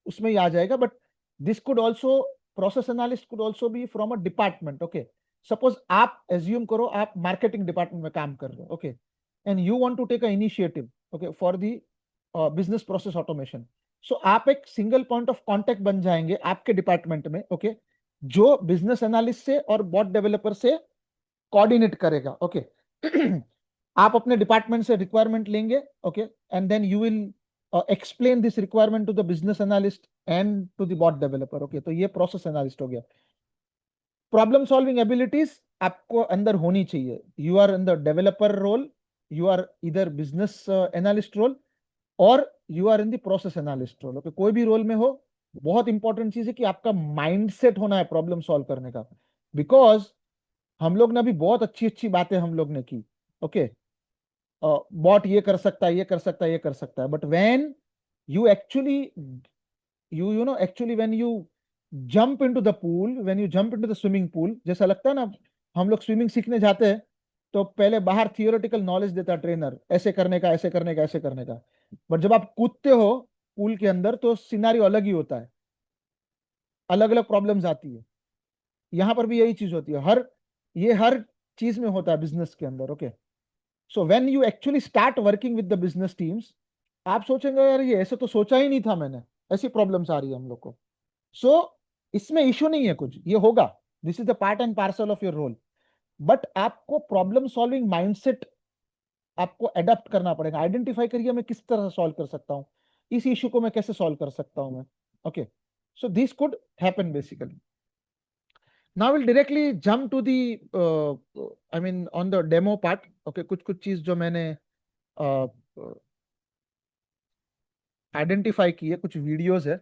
उसमें ही आ जाएगा, but this could also, process analyst could also be from a department. Okay, suppose आप एज्यूम करो आप मार्केटिंग डिपार्टमेंट में काम कर रहे हो. Okay, and you want to take a initiative, okay, for the business process automation. So आप एक सिंगल पॉइंट ऑफ कांटेक्ट बन जाएंगे आपके डिपार्टमेंट में. ओके, जो बिजनेस एनालिस्ट से और बॉट डेवलपर से कोऑर्डिनेट करेगा. ओके. आप अपने डिपार्टमेंट से रिक्वायरमेंट लेंगे. Okay. And then you will explain this requirement to the business analyst and to the bot developer. Okay. तो ये प्रोसेस एनालिस्ट हो गया. प्रॉब्लम सॉल्विंग एबिलिटीज आपको अंदर होनी चाहिए. You are in the developer role, you are इधर business analyst role, और you are in the process analyst role. Okay. कोई भी रोल में हो, बहुत इंपॉर्टेंट चीज है कि आपका माइंडसेट होना है प्रॉब्लम सॉल्व करने का. बिकॉज हम लोग ने अभी बहुत अच्छी अच्छी बातें हम लोग ने की. ओके. बॉट ये कर सकता है, ये कर सकता है, ये कर सकता है, but when you actually you know actually when you jump into the pool, when you jump into the swimming pool, जैसा लगता है ना, हम लोग स्विमिंग सीखने जाते हैं तो पहले बाहर थियोरेटिकल नॉलेज देता है ट्रेनर, ऐसे करने का, ऐसे करने का, ऐसे करने का. बट जब आप कूदते हो पूल के अंदर तो सिनारियो अलग ही होता है, अलग अलग प्रॉब्लम्स आती है. यहाँ पर भी यही चीज होती है. हर चीज में होता है बिजनेस के अंदर. Okay. So when you actually start working with the business teams, आप सोचेंगे यार ये ऐसे तो सोचा ही नहीं था मैंने, ऐसी प्रॉब्लम्स आ रही है हम लोग को. सो इसमें इश्यू नहीं है कुछ, ये होगा. This is the part and parcel of your role. But आपको प्रॉब्लम सॉल्विंग माइंडसेट आपको अडेप्ट करना पड़ेगा. आइडेंटिफाई करिए मैं किस तरह सॉल्व कर सकता हूँ, इस इश्यू को मैं कैसे सॉल्व कर सकता हूँ मैं. Okay. So this could happen basically. Now we'll directly jump to the I mean on the demo part. Okay, कुछ चीज जो मैंने आइडेंटिफाई की है, कुछ वीडियोस है.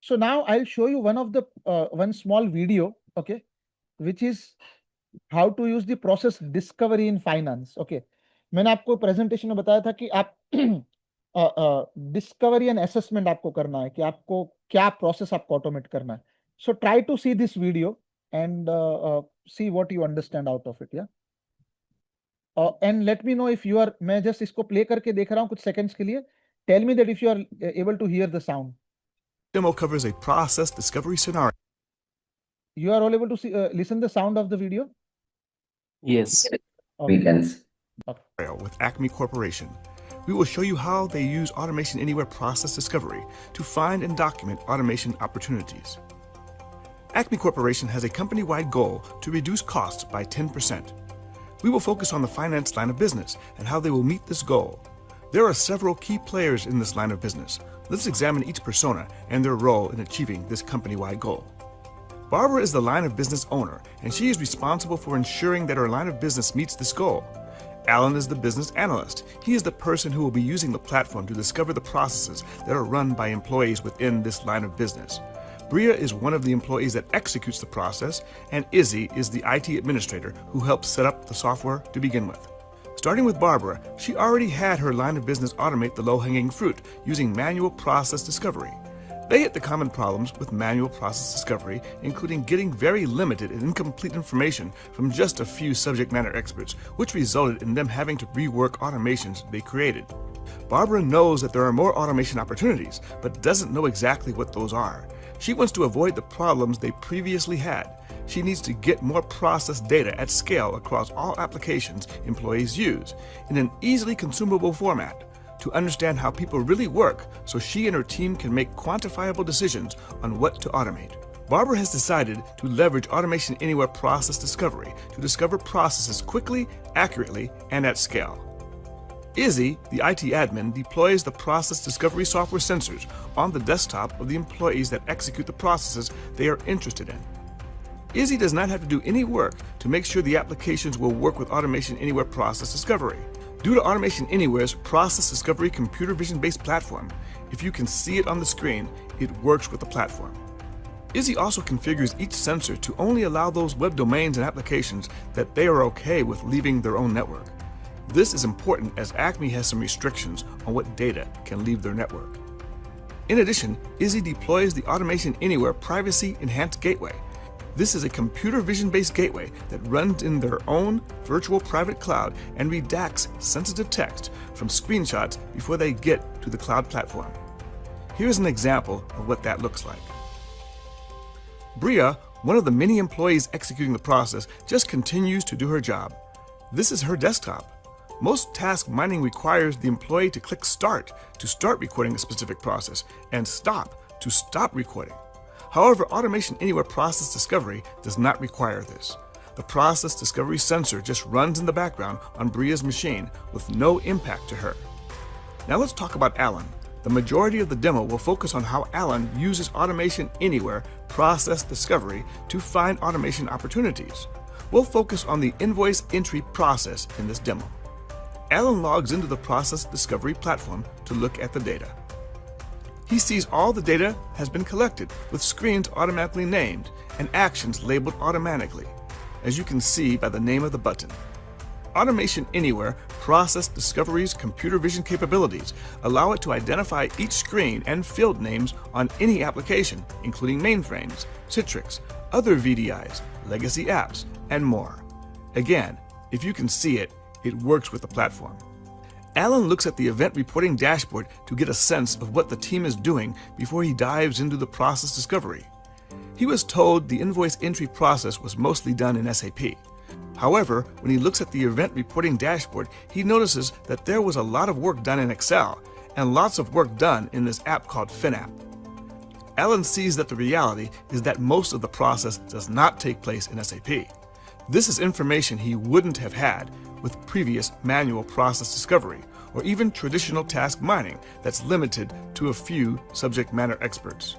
So now I'll show you one small video, okay, which is how to use the process discovery in finance. Okay. मैंने आपको प्रेजेंटेशन में बताया था कि आप डिस्कवरी एंड असेसमेंट आपको करना है, कि आपको क्या प्रोसेस आपको ऑटोमेट करना है. So try to see this video and see what you understand out of it. या and let me know if you are, मैं जस्ट इसको प्ले करके देख रहा हूँ कुछ सेकंड्स के लिए. Tell me that if you are able to hear the sound. Demo covers a process discovery scenario You are all able to see, listen the sound of the video. Yes. We Okay. can. with Acme Corporation. We will show you how they use Automation Anywhere process discovery to find and document automation opportunities. Acme Corporation has a company-wide goal to reduce costs by 10%. We will focus on the finance line of business and how they will meet this goal. There are several key players in this line of business. Let's examine each persona and their role in achieving this company-wide goal. Barbara is the line of business owner, and she is responsible for ensuring that her line of business meets this goal. Alan is the business analyst. He is the person who will be using the platform to discover the processes that are run by employees within this line of business. Bria is one of the employees that executes the process, and Izzy is the IT administrator who helps set up the software to begin with. Starting with Barbara, she already had her line of business automate the low-hanging fruit using manual process discovery. They hit the common problems with manual process discovery, including getting very limited and incomplete information from just a few subject matter experts, which resulted in them having to rework automations they created. Barbara knows that there are more automation opportunities, but doesn't know exactly what those are. She wants to avoid the problems they previously had. She needs to get more process data at scale across all applications employees use in an easily consumable format, to understand how people really work so she and her team can make quantifiable decisions on what to automate. Barbara has decided to leverage Automation Anywhere process discovery to discover processes quickly, accurately, and at scale. Izzy, the IT admin, deploys the process discovery software sensors on the desktop of the employees that execute the processes they are interested in. Izzy does not have to do any work to make sure the applications will work with Automation Anywhere process discovery. Due to Automation Anywhere's process discovery computer vision-based platform, if you can see it on the screen, it works with the platform. Izzy also configures each sensor to only allow those web domains and applications that they are okay with leaving their own network. This is important as Acme has some restrictions on what data can leave their network. In addition, Izzy deploys the Automation Anywhere Privacy Enhanced Gateway. This is a computer vision-based gateway that runs in their own virtual private cloud and redacts sensitive text from screenshots before they get to the cloud platform. Here's an example of what that looks like. Bria, one of the many employees executing the process, just continues to do her job. This is her desktop. Most task mining requires the employee to click Start to start recording a specific process and Stop to stop recording. However, Automation Anywhere Process Discovery does not require this. The process discovery sensor just runs in the background on Bria's machine with no impact to her. Now let's talk about Alan. The majority of the demo will focus on how Alan uses Automation Anywhere Process Discovery to find automation opportunities. We'll focus on the invoice entry process in this demo. Alan logs into the Process Discovery platform to look at the data. He sees all the data has been collected with screens automatically named and actions labeled automatically, as you can see by the name of the button. Automation Anywhere Process Discovery's computer vision capabilities allow it to identify each screen and field names on any application, including mainframes, Citrix, other VDIs, legacy apps, and more. Again, if you can see it, it works with the platform. Alan looks at the event reporting dashboard to get a sense of what the team is doing before he dives into the process discovery. He was told the invoice entry process was mostly done in SAP. However, when he looks at the event reporting dashboard, he notices that there was a lot of work done in Excel and lots of work done in this app called FinApp. Alan sees that the reality is that most of the process does not take place in SAP. This is information he wouldn't have had with previous manual process discovery or even traditional task mining that's limited to a few subject matter experts.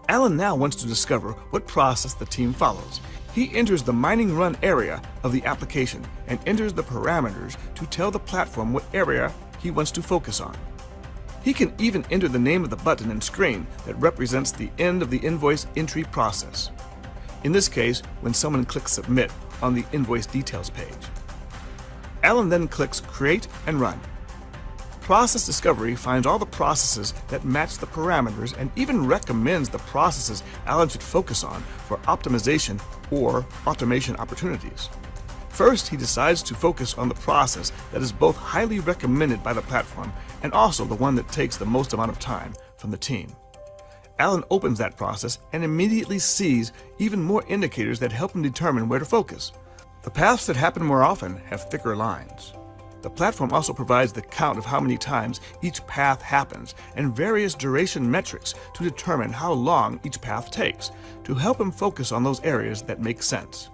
Alan now wants to discover what process the team follows. He enters the mining run area of the application and enters the parameters to tell the platform what area he wants to focus on. He can even enter the name of the button and screen that represents the end of the invoice entry process. In this case, when someone clicks Submit on the invoice details page. Alan then clicks Create and Run. Process Discovery finds all the processes that match the parameters and even recommends the processes Alan should focus on for optimization or automation opportunities. First, he decides to focus on the process that is both highly recommended by the platform and also the one that takes the most amount of time from the team. Alan opens that process and immediately sees even more indicators that help him determine where to focus. The paths that happen more often have thicker lines. The platform also provides the count of how many times each path happens and various duration metrics to determine how long each path takes, to help him focus on those areas that make sense.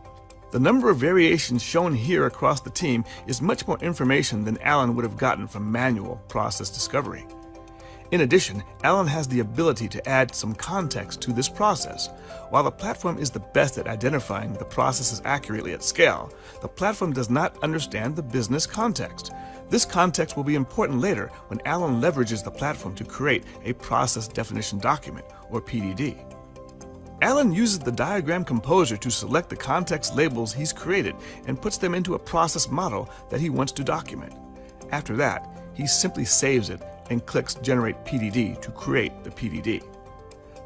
The number of variations shown here across the team is much more information than Alan would have gotten from manual process discovery. In addition, Alan has the ability to add some context to this process. While the platform is the best at identifying the processes accurately at scale, the platform does not understand the business context. This context will be important later when Alan leverages the platform to create a Process Definition Document, or PDD. Alan uses the diagram composer to select the context labels he's created and puts them into a process model that he wants to document. After that, he simply saves it and clicks Generate PDD to create the PDD.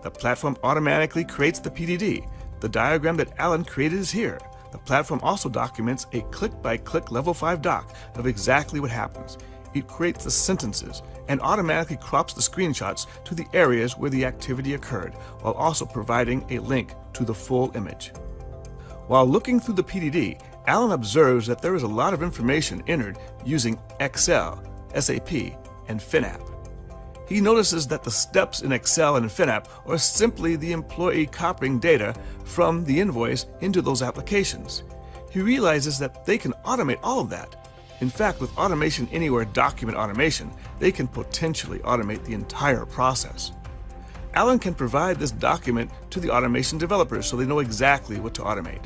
The platform automatically creates the PDD. The diagram that Alan created is here. The platform also documents a click-by-click Level 5 doc of exactly what happens. It creates the sentences and automatically crops the screenshots to the areas where the activity occurred, while also providing a link to the full image. While looking through the PDD, Alan observes that there is a lot of information entered using Excel, SAP, and FinApp. He notices that the steps in Excel and FinApp are simply the employee copying data from the invoice into those applications. He realizes that they can automate all of that. In fact, with Automation Anywhere Document Automation, they can potentially automate the entire process. Alan can provide this document to the automation developers so they know exactly what to automate.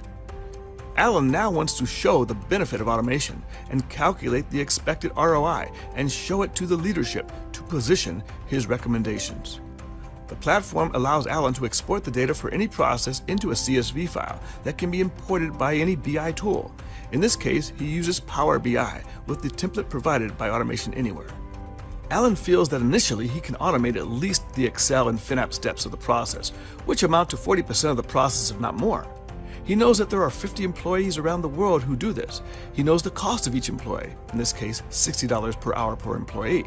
Alan now wants to show the benefit of automation and calculate the expected ROI and show it to the leadership to position his recommendations. The platform allows Alan to export the data for any process into a CSV file that can be imported by any BI tool. In this case, he uses Power BI with the template provided by Automation Anywhere. Alan feels that initially he can automate at least the Excel and FinApp steps of the process, which amount to 40% of the process, if not more. He knows that there are 50 employees around the world who do this. He knows the cost of each employee, in this case $60 per hour per employee,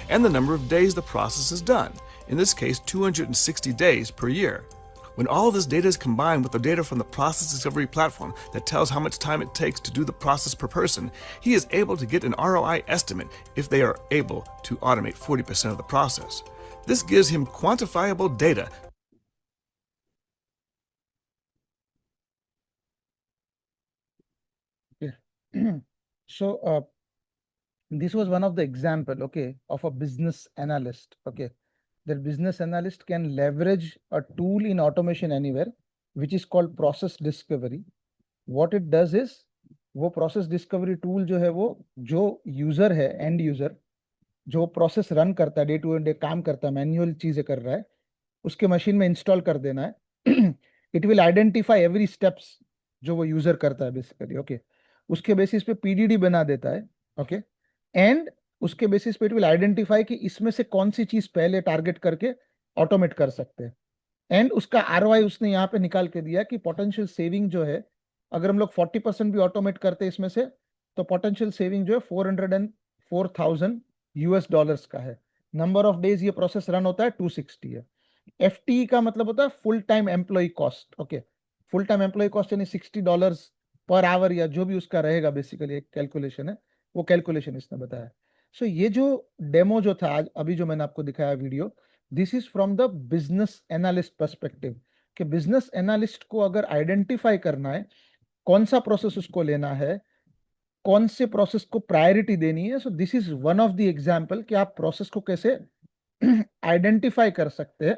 and the number of days the process is done, in this case 260 days per year. When all this data is combined with the data from the process discovery platform that tells how much time it takes to do the process per person, he is able to get an ROI estimate if they are able to automate 40% of the process. This gives him quantifiable data. So this was one of the example, okay, of a business analyst. Okay, the business analyst can leverage a tool in automation anywhere, which is called process discovery. What it does is, वो process discovery tool जो है, वो जो user है, end user, जो process run करता है, day to day काम करता है, मैन्युअल चीजें कर रहा है, उसके मशीन में इंस्टॉल कर देना है. It will identify every steps जो वो यूजर करता है बेसिकली. ओके, उसके बेसिस पे पीडीडी बना देता है. ओके, एंड उसके बेसिस पे इट विल आइडेंटिफाई कि इसमें से कौन सी चीज पहले टारगेट करके ऑटोमेट कर सकते हैं. एंड उसका आरओआई उसने यहाँ पे निकाल के दिया कि पोटेंशियल सेविंग जो है, अगर हम लोग 40% भी ऑटोमेट करते हैं इसमें से, तो पोटेंशियल सेविंग जो है 404,000 यूएस डॉलर्स का है. नंबर ऑफ डेज ये प्रोसेस रन होता है 260 है. एफटी का मतलब होता है full time employee cost. Okay, full time employee cost यानी $60 पर आवर या जो भी उसका रहेगा, बेसिकली एक कैलकुलेशन है, वो कैलकुलेशन इसने बताया. सो ये जो डेमो जो था आज अभी जो मैंने आपको दिखाया video, this is from the business analyst perspective, कि बिजनेस एनालिस्ट को अगर आइडेंटिफाई करना है कौन सा प्रोसेस उसको लेना है, कौन से प्रोसेस को प्रायोरिटी देनी है. सो this is one of the example कि आप प्रोसेस को कैसे आइडेंटिफाई कर सकते हैं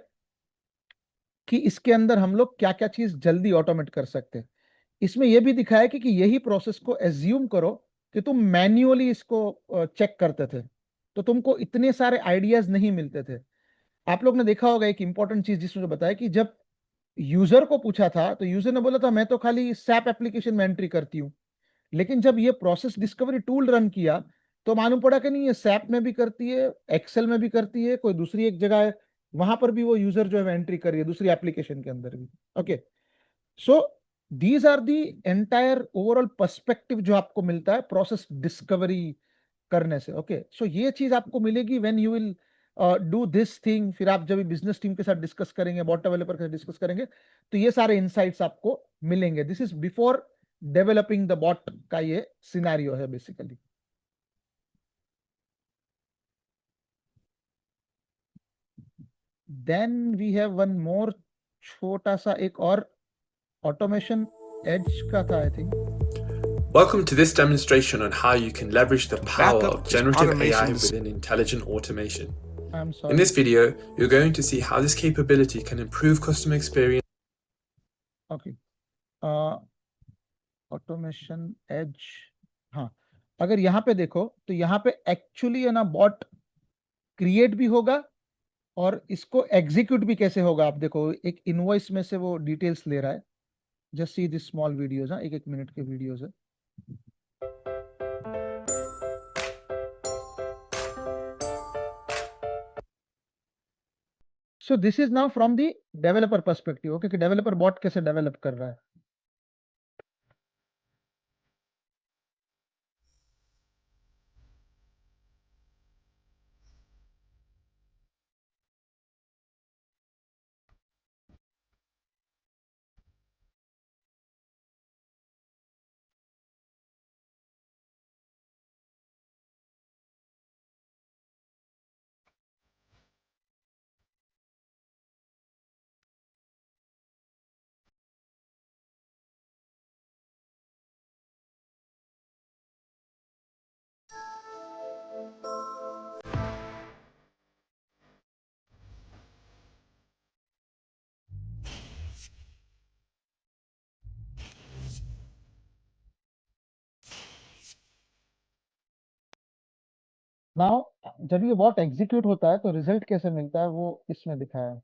कि इसके अंदर हम लोग क्या क्या चीज जल्दी ऑटोमेट कर सकते हैं. इसमें यह भी दिखाया कि यही प्रोसेस को एज्यूम करो कि तुम मैन्युअली इसको चेक करते थे, तो तुमको इतने सारे आइडियाज नहीं मिलते थे. आप लोग ने देखा होगा एक इंपॉर्टेंट चीज जिसमें बताया कि जब यूजर को पूछा था तो यूजर ने बोला था मैं तो खाली सैप एप्लीकेशन में एंट्री करती हूँ. लेकिन जब ये प्रोसेस डिस्कवरी टूल रन किया तो मालूम पड़ा कि नहीं, ये सैप में भी करती है, एक्सेल में भी करती है, कोई दूसरी एक जगह है वहां पर भी वो यूजर जो है एंट्री कर रही है दूसरी एप्लीकेशन के अंदर भी. Okay, so these are the entire overall perspective जो आपको मिलता है प्रोसेस डिस्कवरी करने से. ओके, सो ये चीज आपको मिलेगी when you will do this thing. फिर आप जब बिजनेस टीम के साथ डिस्कस करेंगे, बॉट डेवलपर के साथ डिस्कस करेंगे, तो ये सारे इनसाइट्स आपको मिलेंगे. This is before developing the bot का ये सिनेरियो है basically. Then we have one more, छोटा सा एक और ऑटोमेशन एज का था I think. Welcome to this demonstration on how you can leverage the power Backup of is generative automation AI is- within intelligent automation. I'm In sorry. this video, you're going to see how this capability can improve customer experience. Okay, automation edge. हाँ, अगर यहाँ पे देखो तो यहाँ पे actually है ना बॉट क्रिएट भी होगा और इसको एग्जीक्यूट भी कैसे होगा. आप देखो एक इनवॉइस में से वो डिटेल्स ले रहा है. Just see this small videos. हाँ, एक एक मिनट के वीडियोस है. सो this is now from the developer perspective. Okay, कि डेवलपर बॉट कैसे डेवलप कर रहा है. नाउ जब ये बॉट एग्जीक्यूट होता है तो रिजल्ट कैसे मिलता है वो इसमें दिखाया है.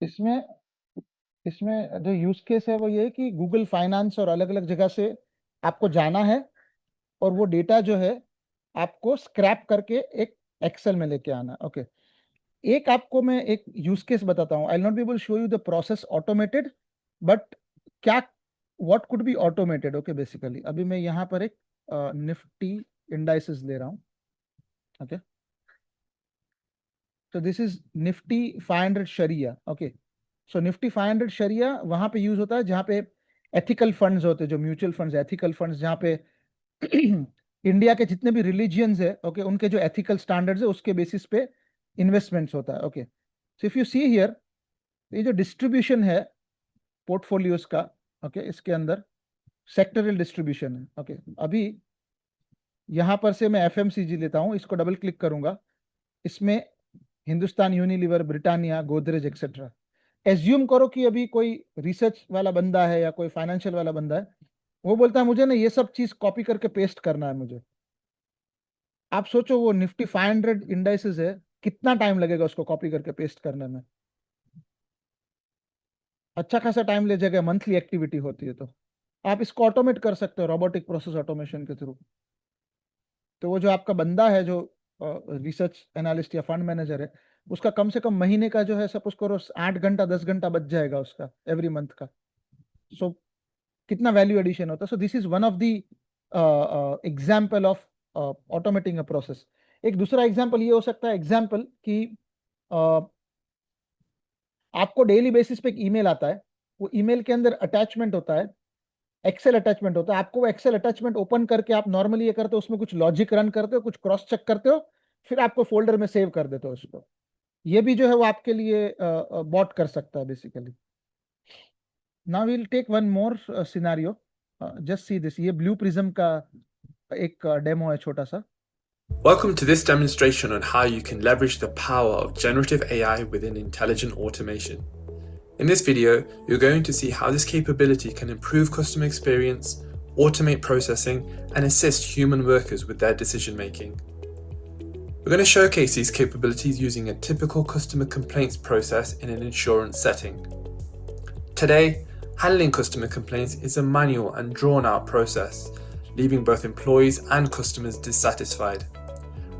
इसमें इसमें जो यूज केस है वो ये है कि गूगल फाइनेंस और अलग अलग जगह से आपको जाना है और वो डेटा जो है आपको स्क्रैप करके एक एक्सेल में लेके आना है। ओके, एक आपको मैं एक यूज केस बताता हूँ। I not be able show you the process automated, but क्या what could be automated. Okay, basically अभी मैं यहाँ पर एक निफ्टी इंडाइसेस ले रहा हूँ। ओके, तो this is Nifty 500 Shariah. Okay, so Nifty 500 Shariah वहां पे यूज होता है जहाँ पे एथिकल फंड्स होते हैं, जो म्यूचुअल फंड्स, एथिकल फंड्स, जहाँ पे इंडिया के जितने भी रिलीजियंस है, ओके, उनके जो एथिकल स्टैंडर्ड्स है उसके बेसिस पे इन्वेस्टमेंट्स होता है। Okay, so if you see here, ये जो डिस्ट्रीब्यूशन है पोर्टफोलियोज का, ओके, इसके अंदर सेक्टरल डिस्ट्रीब्यूशन है। ओके, अभी यहां पर से मैं एफएमसीजी लेता हूं, इसको डबल क्लिक करूंगा, इसमें Hindustan Unilever, Britannia, Godrej etcetera. Assume करो कि अभी कोई रिसर्च वाला बंदा है या कोई फाइनेंशियल वाला बंदा है, वो बोलता है मुझे ना ये सब चीज कॉपी करके पेस्ट करना है मुझे। आप सोचो वो निफ्टी 500 इंडाइसेस है, कितना टाइम लगेगा उसको कॉपी करके पेस्ट करने में? अच्छा खासा टाइम ले जाएगा, मंथली एक्टिविटी होती है। तो आप इसको ऑटोमेट कर सकते हो रोबोटिक प्रोसेस ऑटोमेशन के थ्रू। तो वो जो आपका बंदा है, जो रिसर्च एनालिस्ट या फंड मैनेजर है, उसका कम से कम महीने का जो है सपोज करो 8 घंटा 10 घंटा बच जाएगा उसका एवरी मंथ का। सो कितना वैल्यू एडिशन होता है। सो this is one of the example of automating a process. एक दूसरा एग्जाम्पल ये हो सकता है, एग्जाम्पल कि आपको डेली बेसिस पे एक ईमेल आता है, वो ईमेल के अंदर अटैचमेंट होता है, एक्सेल अटैचमेंट होता है। आपको वो एक्सेल अटैचमेंट ओपन करके आप नॉर्मली ये करते हो, उसमें कुछ लॉजिक रन करते हो, कुछ क्रॉस चेक करते हो, फिर आपको फोल्डर में सेव कर देते हो उसको। ये भी जो है वो आपके लिए बॉट कर सकता है basically. Now we'll take one more scenario, just see this. ये ब्लू प्रिज्म का एक डेमो है छोटा सा। Welcome to this demonstration on how you can leverage the power of generative AI within intelligent automation. In this video, you're going to see how this capability can improve customer experience, automate processing, and assist human workers with their decision making. We're going to showcase these capabilities using a typical customer complaints process in an insurance setting. Today, handling customer complaints is a manual and drawn-out process, leaving both employees and customers dissatisfied.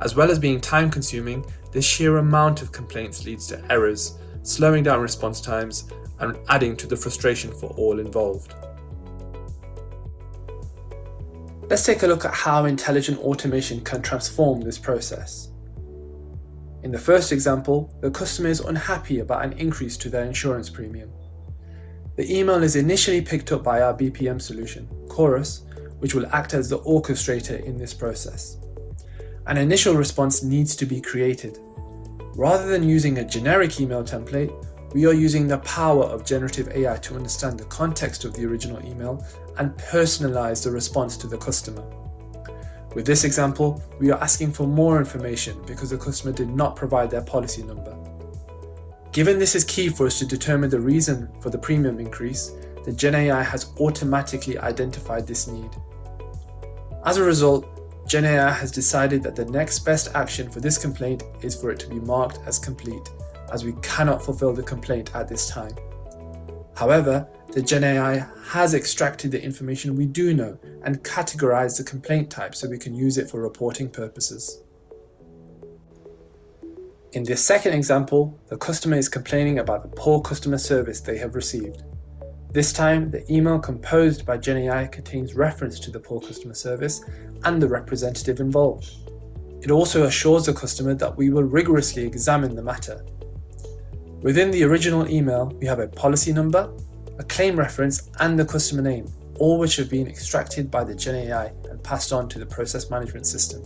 As well as being time-consuming, the sheer amount of complaints leads to errors, slowing down response times, and adding to the frustration for all involved. Let's take a look at how intelligent automation can transform this process. In the first example, the customer is unhappy about an increase to their insurance premium. The email is initially picked up by our BPM solution, Chorus, which will act as the orchestrator in this process. An initial response needs to be created. Rather than using a generic email template, we are using the power of generative AI to understand the context of the original email and personalize the response to the customer. With this example, we are asking for more information because the customer did not provide their policy number. Given this is key for us to determine the reason for the premium increase, the GenAI has automatically identified this need. As a result, GenAI has decided that the next best action for this complaint is for it to be marked as complete, as we cannot fulfill the complaint at this time. However, the GenAI has extracted the information we do know and categorized the complaint type so we can use it for reporting purposes. In this second example, the customer is complaining about the poor customer service they have received. This time, the email composed by GenAI contains reference to the poor customer service and the representative involved. It also assures the customer that we will rigorously examine the matter. Within the original email, we have a policy number, a claim reference, and the customer name, all which have been extracted by the GenAI and passed on to the process management system.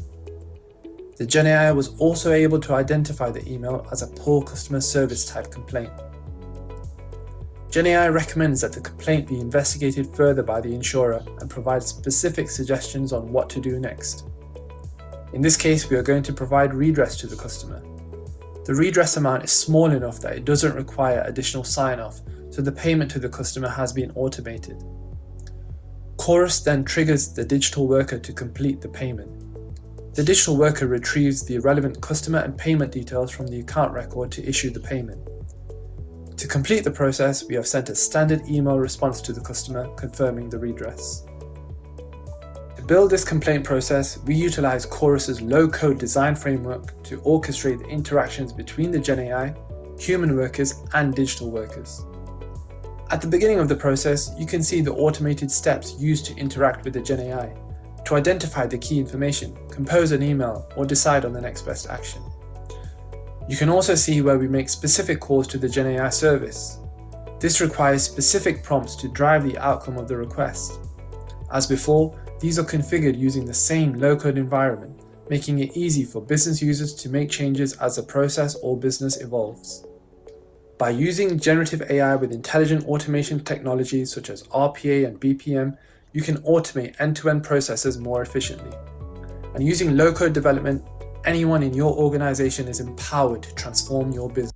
The GenAI was also able to identify the email as a poor customer service type complaint. GenAI recommends that the complaint be investigated further by the insurer and provides specific suggestions on what to do next. In this case, we are going to provide redress to the customer. The redress amount is small enough that it doesn't require additional sign-off, so the payment to the customer has been automated. Chorus then triggers the digital worker to complete the payment. The digital worker retrieves the relevant customer and payment details from the account record to issue the payment. To complete the process, we have sent a standard email response to the customer confirming the redress. To build this complaint process, we utilize Chorus's low-code design framework to orchestrate the interactions between the GenAI, human workers, and digital workers. At the beginning of the process, you can see the automated steps used to interact with the GenAI, to identify the key information, compose an email, or decide on the next best action. You can also see where we make specific calls to the GenAI service. This requires specific prompts to drive the outcome of the request. As before, these are configured using the same low-code environment, making it easy for business users to make changes as the process or business evolves. By using generative AI with intelligent automation technologies such as RPA and BPM, you can automate end-to-end processes more efficiently. And using low-code development, anyone in your organization is empowered to transform your business.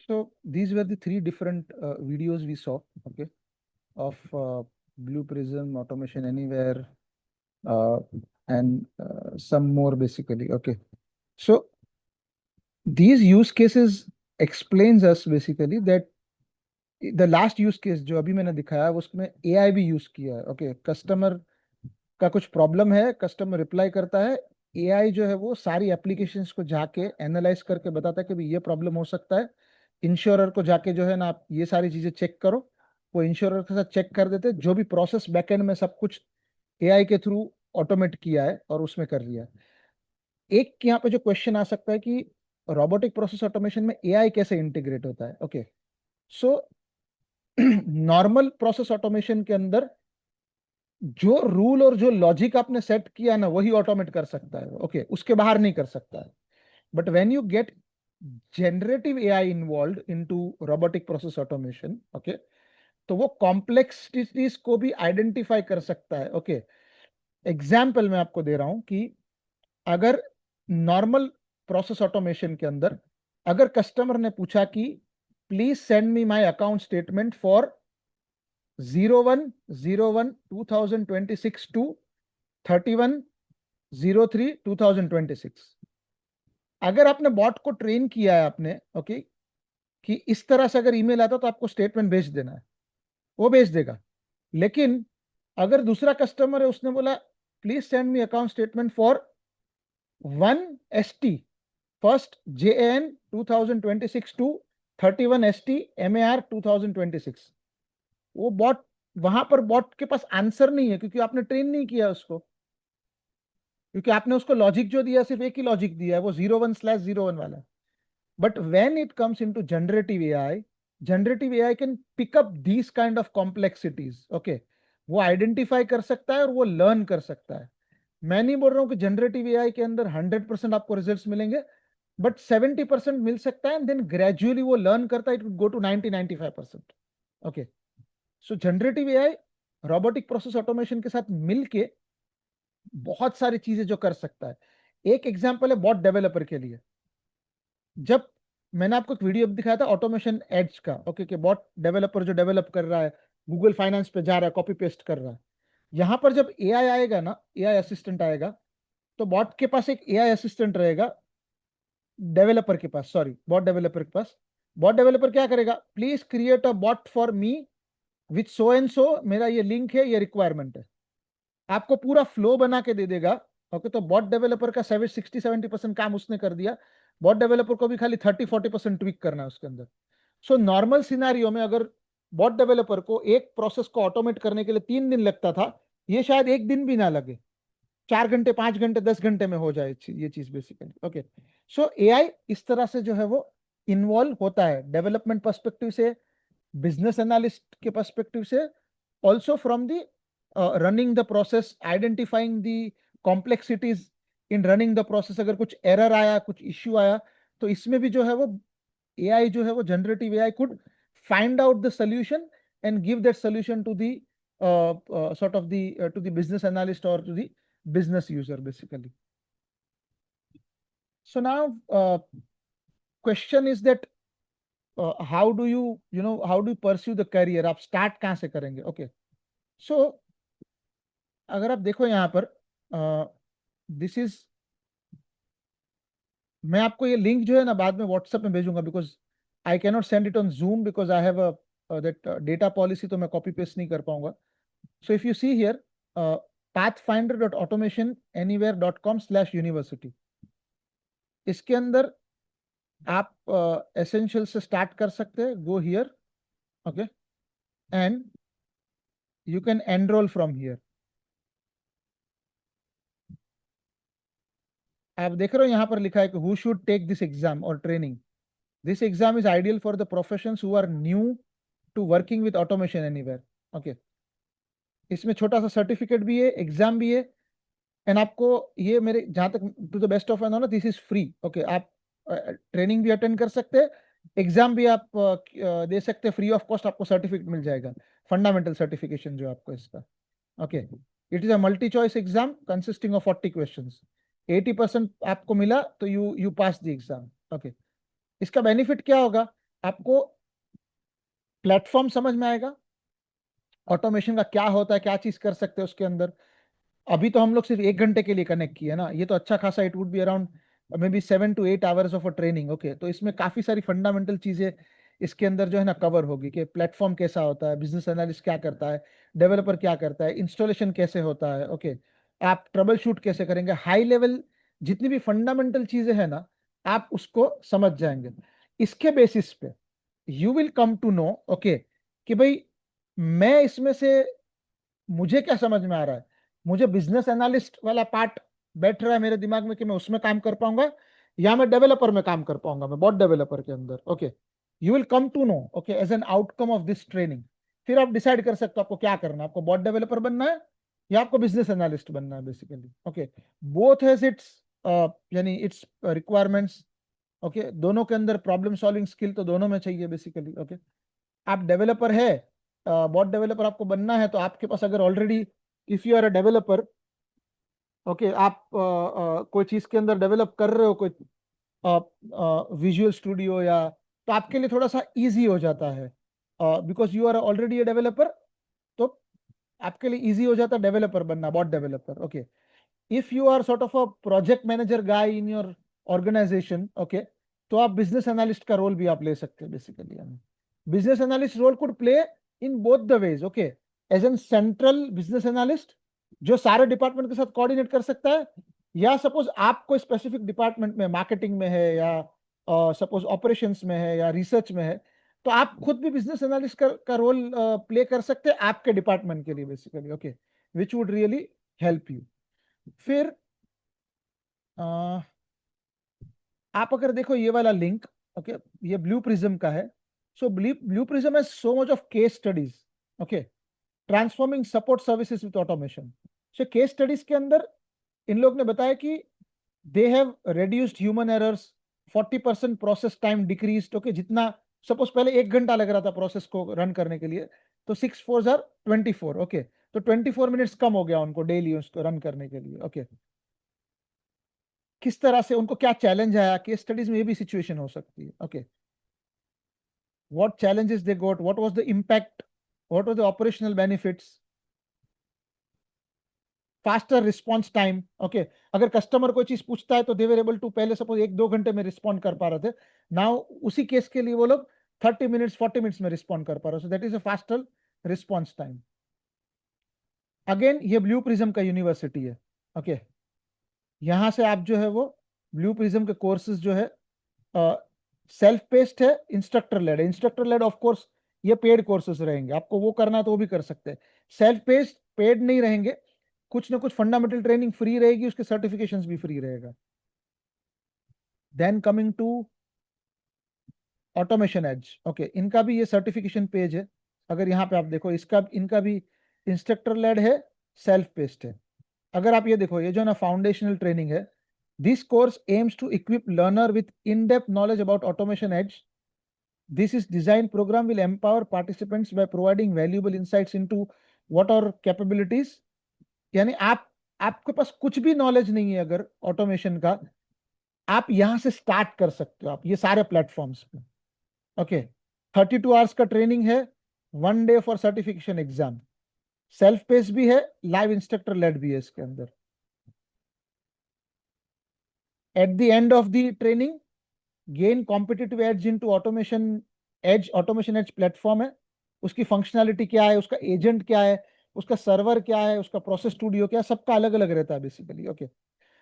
So these were the three different videos we saw, okay, of Blue Prism, Automation Anywhere, and some more basically, okay. So these use cases explains us basically that the last use case जो अभी मैंने दिखाया उसमें AI भी use किया है, okay. Customer का कुछ प्रॉब्लम है, कस्टमर रिप्लाई करता है, AI जो है वो सारी एप्लीकेशंस को जाके एनालाइज करके बताता है कि भाई ये प्रॉब्लम हो सकता है. इंश्योरर को जाके जो है ना आप ये सारी चीजें चेक करो, वो इंश्योरर के साथ चेक कर देते, जो भी प्रोसेस बैकएंड में सब कुछ AI के थ्रू ऑटोमेट किया है और उसमें कर लिया है. एक यहाँ पे जो क्वेश्चन आ सकता है कि रोबोटिक प्रोसेस ऑटोमेशन में AI कैसे इंटीग्रेट होता है, okay. So normal process automation के अंदर जो रूल और जो लॉजिक आपने सेट किया ना वही ऑटोमेट कर सकता है, ओके, उसके बाहर नहीं कर सकता है. But when you get generative AI involve into robotic process automation, okay, तो वो कॉम्प्लेक्सिटीज को भी आइडेंटिफाई कर सकता है, ओके. एग्जाम्पल मैं आपको दे रहा हूं कि अगर नॉर्मल प्रोसेस ऑटोमेशन के अंदर अगर कस्टमर ने पूछा कि please send me my account statement for 01/01/2026 to 31/03/2026, अगर आपने बॉट को ट्रेन किया है आपने, ओके, कि इस तरह से अगर ईमेल आता तो आपको स्टेटमेंट भेज देना है, वो भेज देगा. लेकिन अगर दूसरा कस्टमर है, उसने बोला please send me account statement for 1 ST 1st JAN 2026 to 31 ST MAR 2026, वो बॉट, वहां पर बॉट के पास आंसर नहीं है क्योंकि आपने ट्रेन नहीं किया उसको, क्योंकि आपने उसको लॉजिक जो दिया सिर्फ एक ही लॉजिक दिया है, वो 01/01 वाला. But when it comes into generative AI can pick up these kind of complexities, okay. वो आइडेंटिफाई कर सकता है और वो लर्न कर सकता है. मैं नहीं बोल रहा हूं कि जनरेटिव एआई के अंदर 100% आपको रिजल्ट्स मिलेंगे, बट 70% मिल सकता है, एंड देन ग्रेजुअली वो लर्न करता है, it will go to 90-95%, okay. So generative AI robotic process automation के साथ मिलके बहुत सारी चीजें जो कर सकता है. एक एग्जांपल है बॉट डेवलपर के लिए. जब मैंने आपको एक वीडियो दिखाया था ऑटोमेशन एड्स का, ओके, कि बॉट डेवलपर जो डेवलप कर रहा है, गूगल फाइनेंस पे जा रहा है, कॉपी पेस्ट कर रहा है. यहां पर जब एआई आएगा ना, एआई असिस्टेंट आएगा, तो बॉट के पास एक एआई असिस्टेंट रहेगा डेवलपर के पास, सॉरी, बॉट डेवलपर के पास. बॉट डेवलपर क्या करेगा, please create a bot for me with so and so, मेरा ये लिंक है, ये रिक्वायरमेंट है, आपको पूरा फ्लो बना के दे देगा, ओके. तो बॉट डेवलपर का 60-70% काम उसने कर दिया. बॉट डेवलपर को भी खाली 30-40% ट्विक करना है उसके अंदर. सो नॉर्मल सिनारियो में अगर बॉट डेवलपर को एक प्रोसेस को ऑटोमेट करने के लिए 3 दिन लगता था, ये शायद 1 दिन भी ना लगे, 4 घंटे, 5 घंटे, 10 घंटे में हो जाए ये चीज बेसिकली, ओके. सो एआई इस तरह से जो है वो इन्वॉल्व होता है डेवलपमेंट पर्सपेक्टिव से, बिजनेस एनालिस्ट के पर्सपेक्टिव से, also from the running the process, identifying the complexities in running the process. अगर कुछ एरर आया, कुछ इश्यू आया, तो इसमें भी जो है वो एआई जो है वो generative AI could find out the solution and give that solution to the sort of the to the business analyst or to the business user basically. So now question is that how do you know how do you pursue the career, आप start कहाँ से करेंगे, okay. So अगर आप देखो यहाँ पर this is, मैं आपको ये लिंक जो है ना बाद में व्हाट्सएप में भेजूंगा, because I cannot send it on zoom because I have that data policy, तो मैं कॉपी पेस्ट नहीं कर पाऊंगा. So if you see here pathfinder.automationanywhere.com/university, इसके अंदर आप एसेंशियल से स्टार्ट कर सकते हैं. Go here, okay, and you can enroll from here. आप देख रहे हो यहाँ पर लिखा है कि who should take this exam और training. This exam is ideal for the professions who are new to working with Automation Anywhere. Okay, इसमें छोटा सा सर्टिफिकेट भी है, एग्जाम भी है, एंड आपको ये मेरे जहां तक to the best of my knowledge this is free. Okay, आप ट्रेनिंग भी अटेंड कर सकते हैं, एग्जाम भी आप दे सकते हैं फ्री ऑफ कॉस्ट. आपको सर्टिफिकेट मिल जाएगा, फंडामेंटल सर्टिफिकेशन जो आपको इसका. Okay, it is a multi choice exam consisting of 40 questions. 80% आपको मिला तो you pass the exam. Okay, इसका बेनिफिट क्या होगा, आपको प्लेटफॉर्म समझ में आएगा, ऑटोमेशन का क्या होता है, क्या चीज कर सकते हैं उसके अंदर. अभी तो हम लोग सिर्फ 1 घंटे के लिए कनेक्ट किए ना, ये तो अच्छा खासा, it would be around may be 7 to 8 hours of a training. Okay, तो इसमें काफी सारी फंडामेंटल चीजें इसके अंदर जो है ना कवर होगी, कि प्लेटफॉर्म कैसा होता है, बिजनेस एनालिस्ट क्या करता है, डेवलपर क्या करता है, इंस्टॉलेशन कैसे होता है. ओके, आप ट्रबल शूट कैसे करेंगे, हाई लेवल जितनी भी फंडामेंटल चीजें हैं ना, आप उसको समझ जाएंगे. इसके बेसिस पे you will come to know, okay, कि भाई मैं इसमें से मुझे क्या समझ में आ रहा है, मुझे बिजनेस एनालिस्ट वाला पार्ट बैठ रहा है मेरे दिमाग में कि मैं उसमें काम कर पाऊंगा, या मैं डेवलपर में काम कर पाऊंगा, मैं बॉट डेवलपर के अंदर. Okay, you will come to know, okay, as an outcome of this training. फिर आप डिसाइड कर सकते हो आपको क्या करना है, आपको बॉट डेवलपर बनना है या आपको बिजनेस एनालिस्ट बनना है basically. Okay, both has its यानी इट्स रिक्वायरमेंट्स. ओके, दोनों के अंदर प्रॉब्लम सॉल्विंग स्किल तो दोनों में चाहिए बेसिकली. ओके, आप डेवलपर है, बॉट डेवलपर आपको बनना है, तो आपके पास अगर already, if you are a developer, okay, आप कोई चीज के अंदर डेवलप कर रहे हो, कोई विजुअल स्टूडियो या, तो आपके लिए थोड़ा सा इजी हो जाता है, because you are already a developer. तो आपके लिए इजी हो जाता है डेवलपर बनना, bot developer. Okay, if you are sort of a project manager guy in your organization, okay, तो आप बिजनेस एनालिस्ट का रोल भी आप ले सकते हैं basically. Business analyst role could play in both the ways. Okay, as an central business analyst जो सारे डिपार्टमेंट के साथ कोऑर्डिनेट कर सकता है, या सपोज आप कोई स्पेसिफिक डिपार्टमेंट में, मार्केटिंग में है, या सपोज ऑपरेशंस में है, या रिसर्च में है, तो आप खुद भी बिजनेस एनालिस्ट का रोल प्ले कर सकते हैं आपके डिपार्टमेंट के लिए basically. Okay, which would really help you. फिर आप अगर देखो ये वाला लिंक, ओके, ये ब्लू प्रिज्म का है. सो blue prism has so much of case studies. Okay, transforming support services with automation. So case studies के अंदर इन लोग ने बताया कि they have reduced human errors, 40% process time decrease. Okay, जितना सपोज पहले 1 घंटा लग रहा था प्रोसेस को रन करने के लिए, तो 6 4 आर 24. ओके, तो 24 मिनट्स कम हो गया उनको डेली उसको रन करने के लिए. ओके, किस तरह से उनको क्या चैलेंज आया, केस स्टडीज में ये भी सिचुएशन हो सकती है. Okay, what challenges they got, what was the impact, what were the operational benefits, faster response time. Okay, अगर कस्टमर कोई चीज पूछता है तो दे वर एबल टू, पहले सपोज 1-2 घंटे में रिस्पॉन्ड कर पा रहे थे, नाउ उसी केस के लिए वो लोग 30 मिनट्स 40 मिनट्स में रिस्पॉन्ड कर पा रहे. So that is a faster response time. Again ये ब्लू प्रिज्म का यूनिवर्सिटी है. ओके, यहां से आप जो है वो ब्लू प्रिज्म के कोर्सेज जो है सेल्फ पेस्ड है, इंस्ट्रक्टर लेड है. इंस्ट्रक्टर लेड ऑफ कोर्स ये पेड कोर्सेज रहेंगे, आपको वो करना है तो वो भी कर सकते हैं. सेल्फ पेस्ड पेड नहीं रहेंगे, कुछ ना कुछ फंडामेंटल ट्रेनिंग फ्री रहेगी, उसके सर्टिफिकेशंस भी फ्री रहेगा. Then coming to automation edge. Okay, इनका भी ये सर्टिफिकेशन पेज है. अगर यहाँ पे आप देखो, इसका इनका भी इंस्ट्रक्टर लेड है, सेल्फ पेस्ड है. अगर आप ये देखो, ये जो ना फाउंडेशनल ट्रेनिंग है, this course aims to equip learner with in depth knowledge about automation edge. This is design program will empower participants by providing valuable insights into what are capabilities. यानी आपके पास कुछ भी नॉलेज नहीं है अगर automation का, आप यहां से स्टार्ट कर सकते हो आप ये सारे प्लेटफॉर्म्स पे. ओके, 32 आवर्स का ट्रेनिंग है, 1 day for certification exam, self pace भी है, लाइव इंस्ट्रक्टर लेड भी है इसके अंदर. at the end of the training, gain competitive edge into automation edge platform है, उसकी फंक्शनैलिटी क्या है, उसका एजेंट क्या है, उसका सर्वर क्या है, उसका प्रोसेस स्टूडियो क्या है, सबका अलग अलग रहता है बेसिकली। ओके,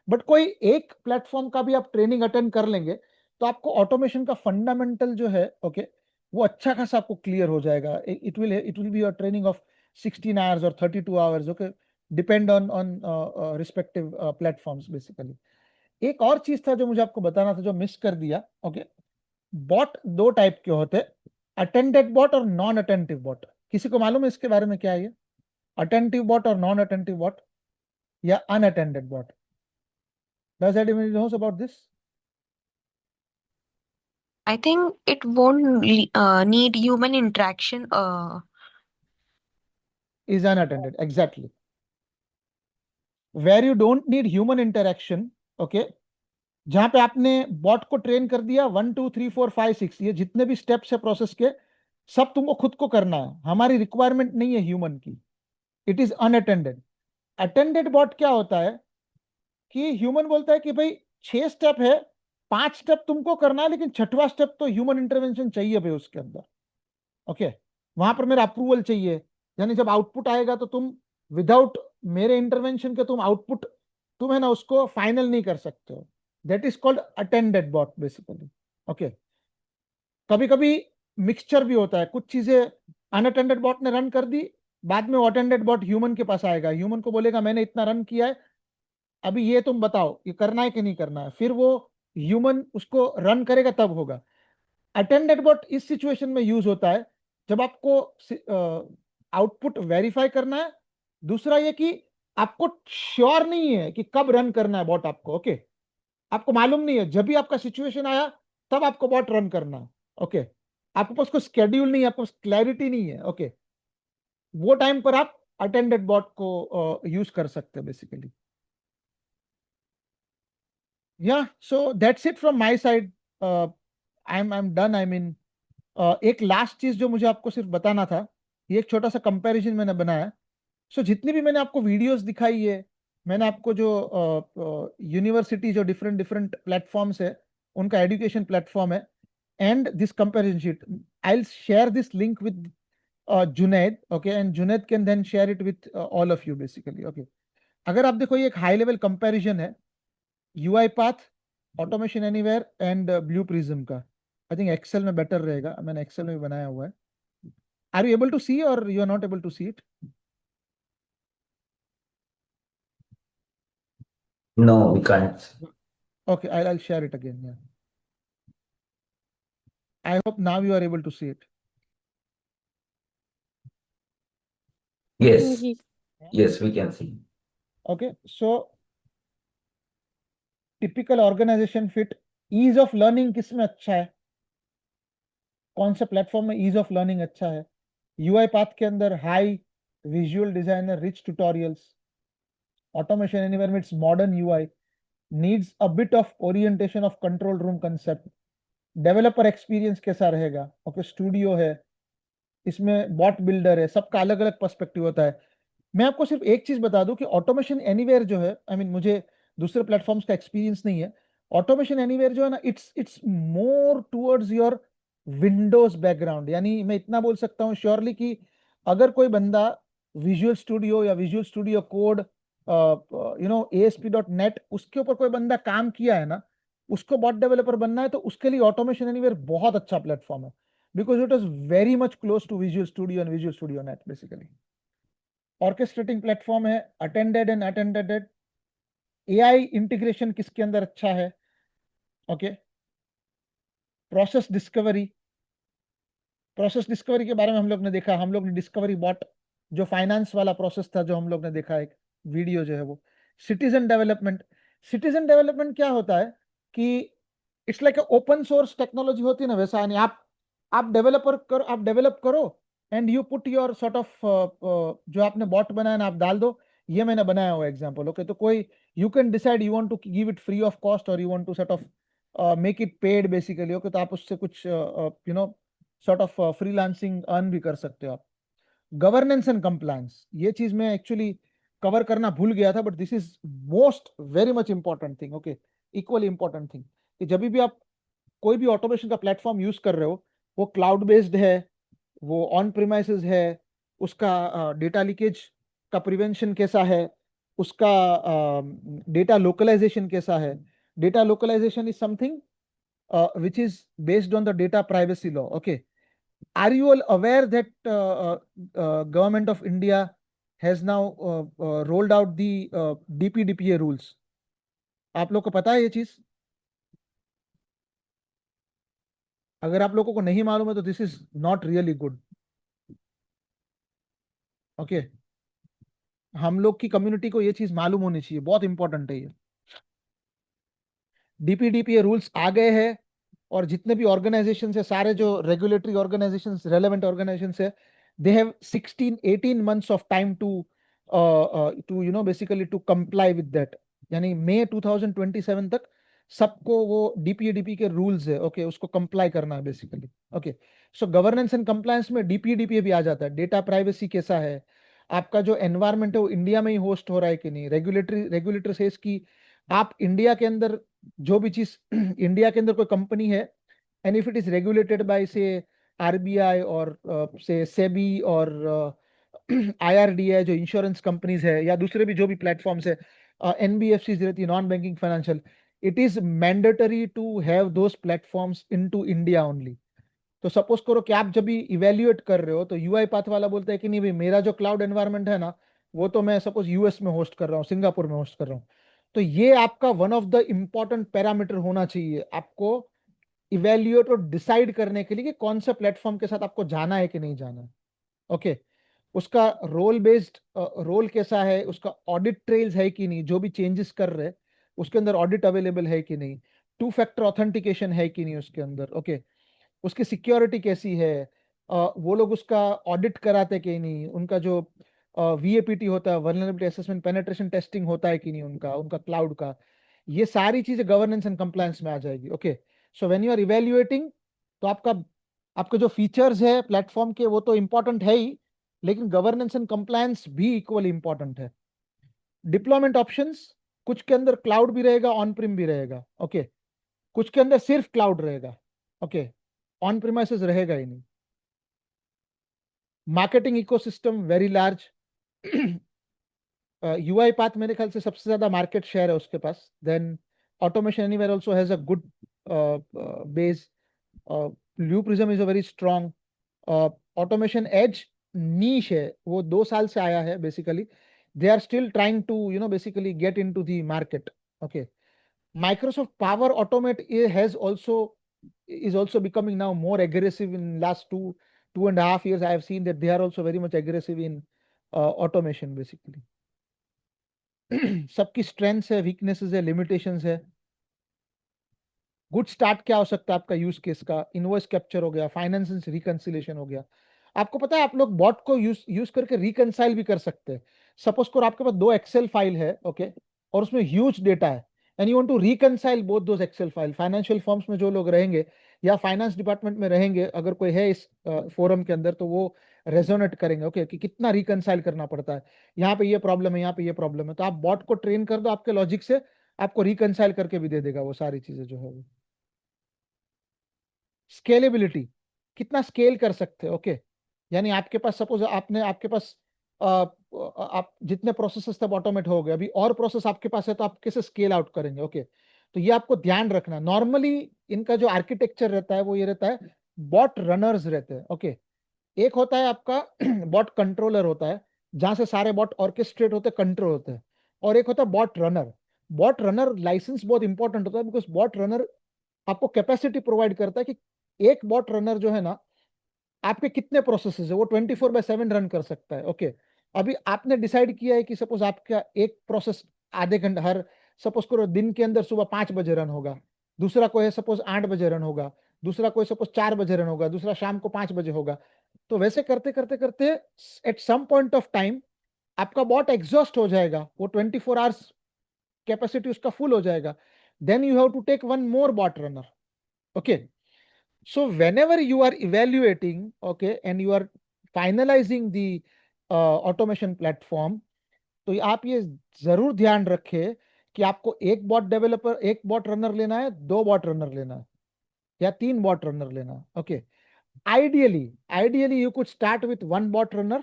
बट कोई एक प्लेटफॉर्म का भी आप ट्रेनिंग अटेंड कर लेंगे तो आपको ऑटोमेशन का फंडामेंटल जो है, ओके, वो अच्छा खासा आपको क्लियर हो जाएगा। It will be your training of 16 hours और 32 hours, okay, depend on respective platforms basically. एक और चीज था जो मुझे आपको बताना था, जो मिस कर दिया। ओके, बॉट दो टाइप के होते हैं, अटेंडेड बॉट और नॉन अटेंटिव बॉट। किसी को मालूम है इसके बारे में क्या है ये, अटेंटिव बॉट और नॉन अटेंटिव बॉट या unattended bot? Does anybody knows about this? I think it won't need human interaction. Is unattended, exactly. Where you don't need human interaction, okay, जहां पे आपने बॉट को ट्रेन कर दिया, 1 2 3 4 5 6 ये जितने भी स्टेप्स है प्रोसेस के, सब तुमको खुद को करना है, हमारी रिक्वायरमेंट नहीं है ह्यूमन की। It is unattended. Attended bot क्या होता है कि ह्यूमन बोलता है कि भाई 6 स्टेप है, 5 स्टेप तुमको करना है, लेकिन छठवां स्टेप तो ह्यूमन इंटरवेंशन चाहिए भाई उसके अंदर। ओके, वहां पर मेरा अप्रूवल चाहिए, यानी जब आउटपुट आएगा तो तुम विदाउट मेरे इंटरवेंशन के तुम आउटपुट तुम है ना उसको फाइनल नहीं कर सकते हो। That is called attended bot basically. Okay, कभी कभी मिक्सचर भी होता है, कुछ चीजें अनअटेंडेड बॉट ने रन कर दी, बाद में अटेंडेड बॉट ह्यूमन के पास आएगा, ह्यूमन को बोलेगा मैंने इतना रन किया है, अभी ये तुम बताओ ये करना है कि नहीं करना है, फिर वो ह्यूमन उसको रन करेगा तब होगा। अटेंडेड बॉट इस सिचुएशन में यूज होता है जब आपको आउटपुट वेरीफाई करना है, दूसरा ये कि आपको श्योर नहीं है कि कब रन करना है बॉट आपको। ओके, आपको मालूम नहीं है, जब भी आपका सिचुएशन आया तब आपको बॉट रन करना है। ओके, आपके पास कोई स्केड्यूल नहीं है, आपको क्लैरिटी नहीं है। ओके, वो टाइम पर आप अटेंडेड बॉट को यूज कर सकते हैं बेसिकली। या so that's it from my side. I am done. I mean एक लास्ट चीज जो मुझे आपको सिर्फ बताना था, ये एक छोटा सा कंपैरिजन मैंने बनाया। सो जितनी भी मैंने आपको वीडियोस दिखाई है, मैंने आपको जो यूनिवर्सिटी जो डिफरेंट डिफरेंट प्लेटफॉर्म्स है उनका एजुकेशन प्लेटफॉर्म है, and this comparison sheet I will share this link with Junaid. Okay, and Junaid can then share it with all of you basically. Okay, अगर आप देखो ये एक हाई लेवल कंपैरिजन है UiPath, Automation Anywhere and Blue Prism का। I think Excel में better रहेगा, मैंने एक्सेल में भी बनाया हुआ है। Are you able to see और you are not able to see it? No, we can't. Okay, I'll share it again. Yeah, I hope now you are able to see it. Yes, Ye- yes, we can see. Okay, so typical organization fit, ease of learning किसमें अच्छा है, कौन से platform में ease of learning अच्छा है? UiPath के अंदर high visual designer, rich tutorials, Automation Anywhere में it's modern UI, needs a bit of orientation of control room concept, developer experience कैसा रहेगा। ओके, स्टूडियो है, इसमें बॉट बिल्डर है, सबका अलग अलग पर्सपेक्टिव होता है। मैं आपको सिर्फ एक चीज बता दूं कि ऑटोमेशन एनीवेयर जो है, आई मीन मुझे दूसरे प्लेटफॉर्म्स का एक्सपीरियंस नहीं है, ऑटोमेशन एनीवेयर जो है ना, it's more towards your Windows background. यानी मैं इतना बोल सकता हूँ श्योरली कि अगर कोई बंदा विजुअल स्टूडियो या विजुअल स्टूडियो कोड ASP.NET उसके ऊपर कोई बंदा काम किया है ना, उसको बॉट डेवलपर बनना है तो उसके लिए ऑटोमेशन एनीवेयर बहुत अच्छा प्लेटफॉर्म है, because it is very much close to Visual Studio and Visual Studio Net basically. Orchestrating platform है, attended and attended, AI integration किसके अंदर अच्छा है। ओके, प्रोसेस डिस्कवरी के बारे में हम लोग ने देखा, हम लोग ने डिस्कवरी बॉट जो फाइनेंस वाला प्रोसेस था जो हम लोग ने देखा, एक वीडियो जो है वो। सिटीजन डेवलपमेंट क्या होता है कि it's like open source technology होती है ना, वैसा। यानी आप डेवलप करो and you put your sort of जो आपने बॉट बनाया ना आप डाल दो, ये मैंने बनाया हुआ एग्जांपल। ओके, तो कोई you can decide you want to give it free of cost और you want to sort of make it paid basically. Okay, तो आप उससे कुछ सॉर्ट ऑफ फ्रीलांसिंग अर्न भी कर सकते हो आप। गवर्नेंस एंड कंप्लायंस, ये चीज मैं एक्चुअली कवर करना भूल गया था, but this is most very much important thing. Okay, equally important thing कि जब भी आप कोई भी ऑटोमेशन का प्लेटफॉर्म यूज कर रहे हो, वो क्लाउड बेस्ड है, वो ऑन प्रीमाइसेस है, उसका डेटा लीकेज का प्रिवेंशन कैसा है, उसका डेटा लोकलाइजेशन कैसा है. Data localization is something which is based on the data privacy law. Okay, are you all aware that government of India has now rolled out the DPDPA rules? आप लोग को पता है ये चीज? अगर आप लोगों को नहीं मालूम है तो this is not really good. Okay, हम लोग की कम्युनिटी को ये चीज मालूम होनी चाहिए, बहुत इंपॉर्टेंट है ये. डीपीडीपीए रूल्स आ गए हैं और जितने भी ऑर्गेनाइजेशन है, सारे जो रेगुलेटरी ऑर्गेनाइजेशन, रेलेवेंट ऑर्गेनाइजेशन है, they have 16-18 months of time to basically to comply with that. यानी मई 2027 तक सबको वो डीपीडीपी के रूल्स है, ओके, उसको कंप्लाई करना है basically. Okay, so governance and compliance में डीपीडीपी भी आ जाता है. डेटा प्राइवेसी कैसा है, आपका जो एनवायरमेंट है वो इंडिया में ही होस्ट हो रहा है कि नहीं, रेगुलेटर सेज की आप इंडिया के अंदर जो भी चीज इंडिया के अंदर कोई कंपनी है, and if it is regulated by से आरबीआई और से सेबी और आईआरडीए जो इंश्योरेंस कंपनीज है, या दूसरे भी जो भी प्लेटफॉर्म्स है, एनबीएफसी रहती है, non banking financial, it is mandatory to have those platforms into India only. तो सपोज करो कि आप जब भी इवेल्युएट कर रहे हो तो यूआई पाथ वाला बोलता है कि नहीं भाई, मेरा जो क्लाउड एनवायरनमेंट है ना, वो तो मैं सपोज यूएस में होस्ट कर रहा हूँ, सिंगापुर में होस्ट कर रहा हूँ. तो ये आपका one of the important parameter होना चाहिए आपको इवेल्युएट और डिसाइड करने के लिए कि कौन सा प्लेटफॉर्म के साथ आपको जाना है कि नहीं जाना है. ओके, उसका रोल बेस्ड रोल कैसा है, उसका ऑडिट ट्रेल्स है कि नहीं, जो भी चेंजेस कर रहे हैं उसके अंदर ऑडिट अवेलेबल है कि नहीं, टू फैक्टर ऑथेंटिकेशन है कि नहीं उसके अंदर. ओके, उसकी सिक्योरिटी कैसी है, वो लोग उसका ऑडिट कराते कि नहीं, उनका जो वीएपीटी होता है, वल्नरेबिलिटी असेसमेंट पेनिट्रेशन टेस्टिंग होता है कि नहीं उनका उनका क्लाउड का. ये सारी चीजें गवर्नेंस एंड कंप्लायंस में आ जाएगी. Okay, so when you are evaluating, तो आपके जो फीचर्स है प्लेटफॉर्म के वो तो इंपॉर्टेंट है ही, लेकिन गवर्नेंस एंड कंप्लायंस भी इक्वली इंपॉर्टेंट है. डिप्लॉयमेंट ऑप्शंस, कुछ के अंदर क्लाउड भी रहेगा, ऑन प्रिम भी रहेगा. ओके, कुछ के अंदर सिर्फ क्लाउड रहेगा. ओके, ऑन प्रीमाइसेस रहेगा ही नहीं. Marketing ecosystem very large. UiPath मेरे ख्याल से सबसे ज्यादा मार्केट शेयर है उसके पास. Then Automation Anywhere also has a good base. Blue Prism is a very strong. AutomationEdge niche है, वो 2 साल से आया है basically. They are still trying to basically get into the market. Okay, Microsoft Power Automate is also becoming now more aggressive in last 2.5 years. I have seen that they are also very much aggressive in automation basically. सबकी strengths है, weaknesses है, limitations है. Good start क्या हो सकता है आपका use case का, इनवॉइस कैप्चर हो गया, फाइनेंस रिकंसिलेशन हो गया. आपको पता है आप लोग बॉट को यूज करके रिकंसाइल भी कर सकते हैं. सपोज करो आपके पास 2 एक्सेल फाइल है, ओके, और उसमें ह्यूज डेटा है, and you want to reconcile both those Excel file. Financial firms में जो लोग रहेंगे या फाइनेंस डिपार्टमेंट में रहेंगे, अगर कोई है इस फोरम के अंदर, तो वो रेजोनेट करेंगे, ओके, कि कितना रिकंसाइल करना पड़ता है, यहाँ पे ये प्रॉब्लम है, यहाँ पे ये प्रॉब्लम है. तो आप बॉट को ट्रेन कर दो आपके लॉजिक से, आपको रिकंसाइल करके भी दे देगा वो सारी चीजें जो है वो. स्केलेबिलिटी, कितना स्केल कर सकते हैं. ओके, यानी आपके पास सपोज आपके पास आप जितने प्रोसेसेस तब ऑटोमेट हो गए, अभी और प्रोसेस आपके पास है, तो आप कैसे स्केल आउट करेंगे. ओके, तो ये आपको ध्यान रखना. नॉर्मली इनका जो आर्किटेक्चर रहता है वो ये रहता है, बॉट रनर्स रहते हैं. ओके, एक होता है आपका बॉट कंट्रोलर होता है, जहां से सारे बॉट ऑर्केस्ट्रेट होते हैं, कंट्रोल होते हैं. और एक होता है bot runner. Bot runner license बहुत इंपॉर्टेंट होता है, बिकॉज बॉट रनर आपको कैपेसिटी प्रोवाइड करता है कि एक बॉट रनर जो है ना, आपके कितने प्रोसेसेस है वो 24/7 रन कर सकता है. ओके, अभी आपने डिसाइड किया है कि सपोज आपका एक प्रोसेस आधे घंटे हर, सपोज करो दिन के अंदर सुबह 5 बजे रन होगा, दूसरा कोई है सपोज 8 बजे रन होगा, दूसरा कोई सपोज 4 बजे रन होगा, दूसरा शाम को 5 बजे होगा. तो वैसे करते करते करते at some point of time आपका बॉट एग्जॉस्ट हो जाएगा, वो 24 आवर्स कैपेसिटी उसका फुल हो जाएगा. Then you have to take one more bot runner. Okay, so whenever you are evaluating, okay, and you are finalizing the automation platform, तो आप ये जरूर ध्यान रखें कि आपको एक बॉट रनर लेना है, 2 बॉट रनर लेना है, या 3 बॉट रनर लेना है. Okay, ideally you could start with 1 bot runner.